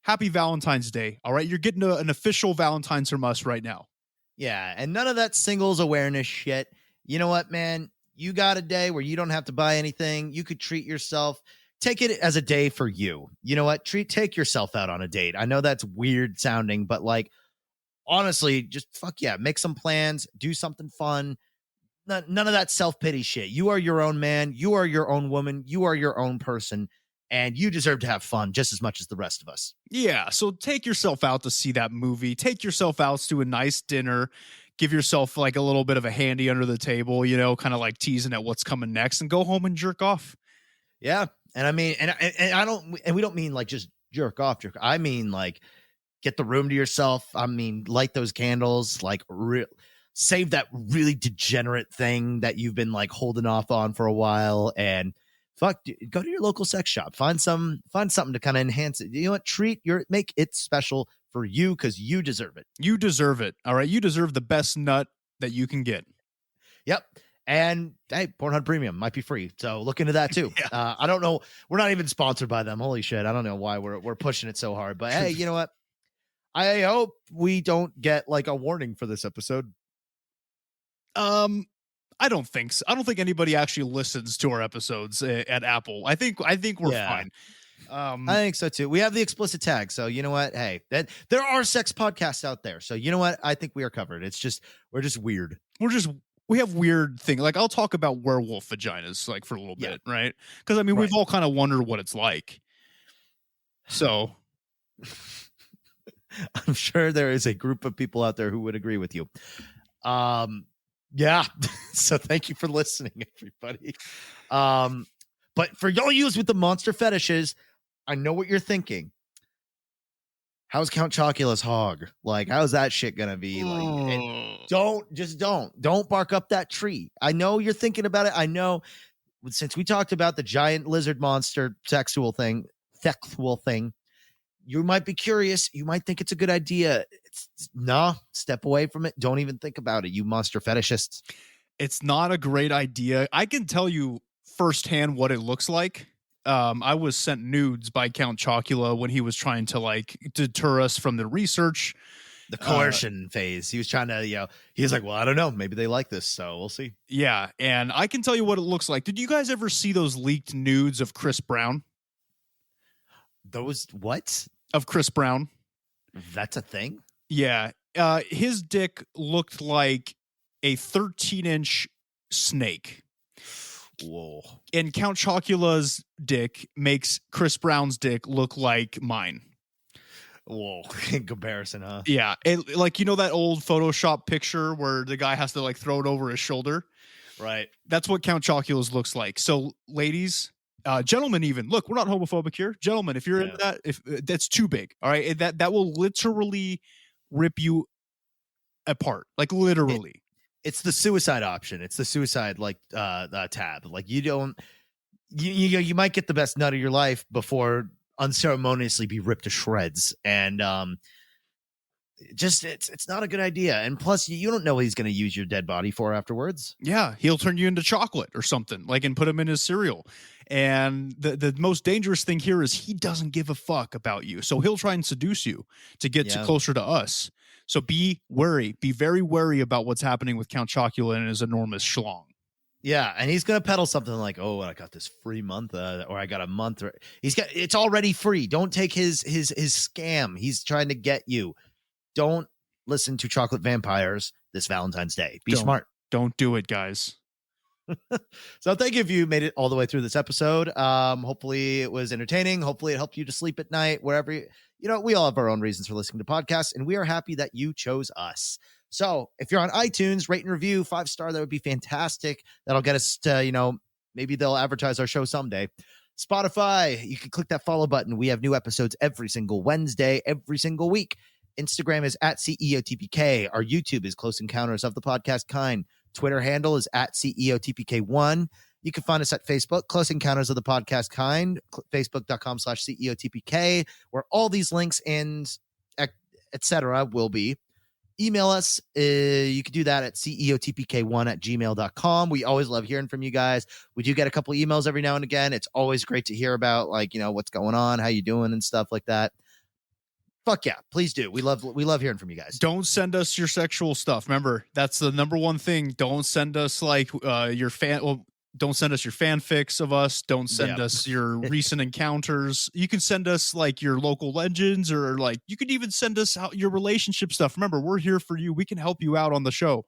happy Valentine's Day. All right. You're getting an official Valentine's from us right now. Yeah. And none of that singles awareness shit. You know what, man? You got a day where you don't have to buy anything. You could treat yourself. Take it as a day for you. You know what? Take yourself out on a date. I know that's weird sounding, but honestly, just fuck yeah, make some plans, do something fun. None of that self-pity shit. You are your own man. You are your own woman. You are your own person, and you deserve to have fun just as much as the rest of us. Yeah, so take yourself out to see that movie. Take yourself out to a nice dinner. Give yourself a little bit of a handy under the table, kind of teasing at what's coming next, and go home and jerk off. Yeah, and I mean, and we don't mean just jerk off. I mean get the room to yourself. I mean, light those candles, save that really degenerate thing that you've been holding off on for a while, and go to your local sex shop. Find something to kind of enhance it. You know what? Make it special for you because you deserve it. You deserve it. All right. You deserve the best nut that you can get. Yep. And hey, Pornhub Premium might be free, so look into that too. Yeah. I don't know. We're not even sponsored by them. Holy shit! I don't know why we're pushing it so hard, but hey, you know what? I hope we don't get a warning for this episode. I don't think so. I don't think anybody actually listens to our episodes at Apple. I think we're fine. I think so too. We have the explicit tag, so you know what? Hey, there are sex podcasts out there, so you know what? I think we are covered. It's just we're just weird. We have weird things. I'll talk about werewolf vaginas for a little bit, right? Because I mean, we've all kind of wondered what it's like. So. I'm sure there is a group of people out there who would agree with you. Yeah. So thank you for listening, everybody. But for y'all use with the monster fetishes, I know what you're thinking. How's Count Chocula's hog? How's that shit gonna be? Don't bark up that tree. I know you're thinking about it. I know since we talked about the giant lizard monster sexual thing, you might be curious. You might think it's a good idea. Step away from it. Don't even think about it, you monster fetishists. It's not a great idea. I can tell you firsthand what it looks like. I was sent nudes by Count Chocula when he was trying to like deter us from the research. The coercion phase. He was trying to, he was like, well, I don't know. Maybe they like this, so we'll see. Yeah, and I can tell you what it looks like. Did you guys ever see those leaked nudes of Chris Brown? Those what? Of Chris Brown? That's a thing? Yeah. His dick looked like a 13-inch snake. Whoa. And Count Chocula's dick makes Chris Brown's dick look like mine. Whoa. In comparison, huh? Yeah. It, like, that old Photoshop picture where the guy has to like throw it over his shoulder? Right. That's what Count Chocula's looks like. So ladies, gentlemen, even look, we're not homophobic here. Gentlemen, if you're into that, if that's too big, all right, that will literally rip you apart, like literally. It's the suicide option. It's the suicide tab. Like you might get the best nut of your life before unceremoniously be ripped to shreds, and it's not a good idea. And plus, you don't know what he's going to use your dead body for afterwards. Yeah, he'll turn you into chocolate or something, like, and put him in his cereal. And the most dangerous thing here is he doesn't give a fuck about you, so he'll try and seduce you to get closer to us. So be wary, be very wary about what's happening with Count Chocula and his enormous schlong. Yeah, and he's gonna peddle something like, "Oh, I got this free month, or I got a month." It's already free. Don't take his scam. He's trying to get you. Don't listen to chocolate vampires this Valentine's Day. Be smart. Don't do it, guys. So thank you if you made it all the way through this episode. Hopefully it was entertaining. Hopefully it helped you to sleep at night, wherever we all have our own reasons for listening to podcasts, and we are happy that you chose us. So if you're on iTunes, rate and review 5-star. That would be fantastic. That'll get us to, maybe they'll advertise our show someday. Spotify, you can click that follow button. We have new episodes every single Wednesday, every single week. Instagram is at CEOTPK. Our YouTube is Close Encounters of the Podcast Kind. Twitter handle is at CEOTPK1. You can find us at Facebook, Close Encounters of the Podcast Kind, facebook.com/CEOTPK, where all these links and etc. will be. Email us. You can do that at ceotpk1@gmail.com. We always love hearing from you guys. We do get a couple emails every now and again. It's always great to hear about, what's going on, how you doing, and stuff like that. Fuck yeah, please do. We love hearing from you guys. Don't send us your sexual stuff. Remember, that's the number one thing. Don't send us your fan. Well, don't send us your fanfics of us. Don't send us your recent encounters. You can send us your local legends, or you could even send us out your relationship stuff. Remember, we're here for you. We can help you out on the show.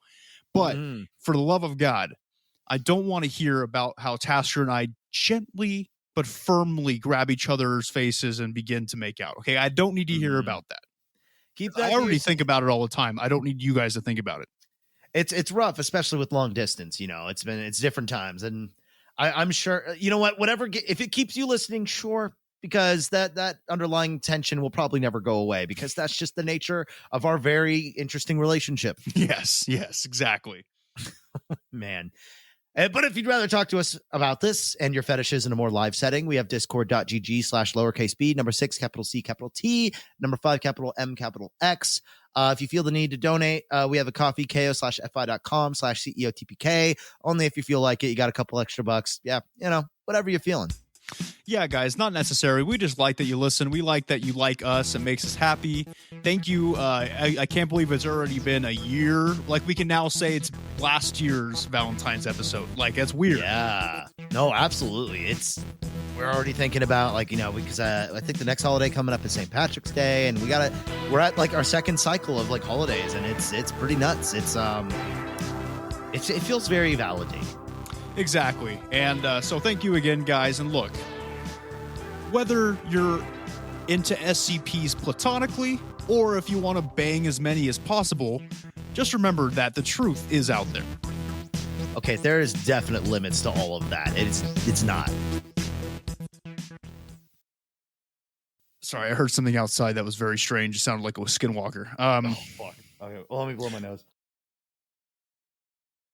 But for the love of God, I don't want to hear about how Tasker and I gently but firmly grab each other's faces and begin to make out. Okay, I don't need to hear about that. Keep that. I already think about it all the time. I don't need you guys to think about it. It's rough, especially with long distance. It's different times, and I'm sure whatever. If it keeps you listening, sure, because that underlying tension will probably never go away, because that's just the nature of our very interesting relationship. Yes, exactly. Man. But if you'd rather talk to us about this and your fetishes in a more live setting, we have discord.gg/lowercase b, number 6, capital C, capital T, number 5, capital M, capital X. If you feel the need to donate, we have a coffee, ko/fi.com/CEOTPK. Only if you feel like it. You got a couple extra bucks. Yeah, whatever you're feeling. Yeah, guys, not necessary. We just like that you listen. We like that you like us. It makes us happy. Thank you. I can't believe it's already been a year. We can now say it's last year's Valentine's episode. That's weird. Yeah. No, absolutely. We're already thinking about because I think the next holiday coming up is St. Patrick's Day, and we're at our second cycle of holidays, and it's pretty nuts. It feels very validating. Exactly. And so thank you again, guys. And look, whether you're into SCPs platonically or if you want to bang as many as possible, just remember that the truth is out there. Okay, there is definite limits to all of that. It's not. Sorry, I heard something outside that was very strange. It sounded like a skinwalker. Oh, fuck. Okay, well, let me blow my nose.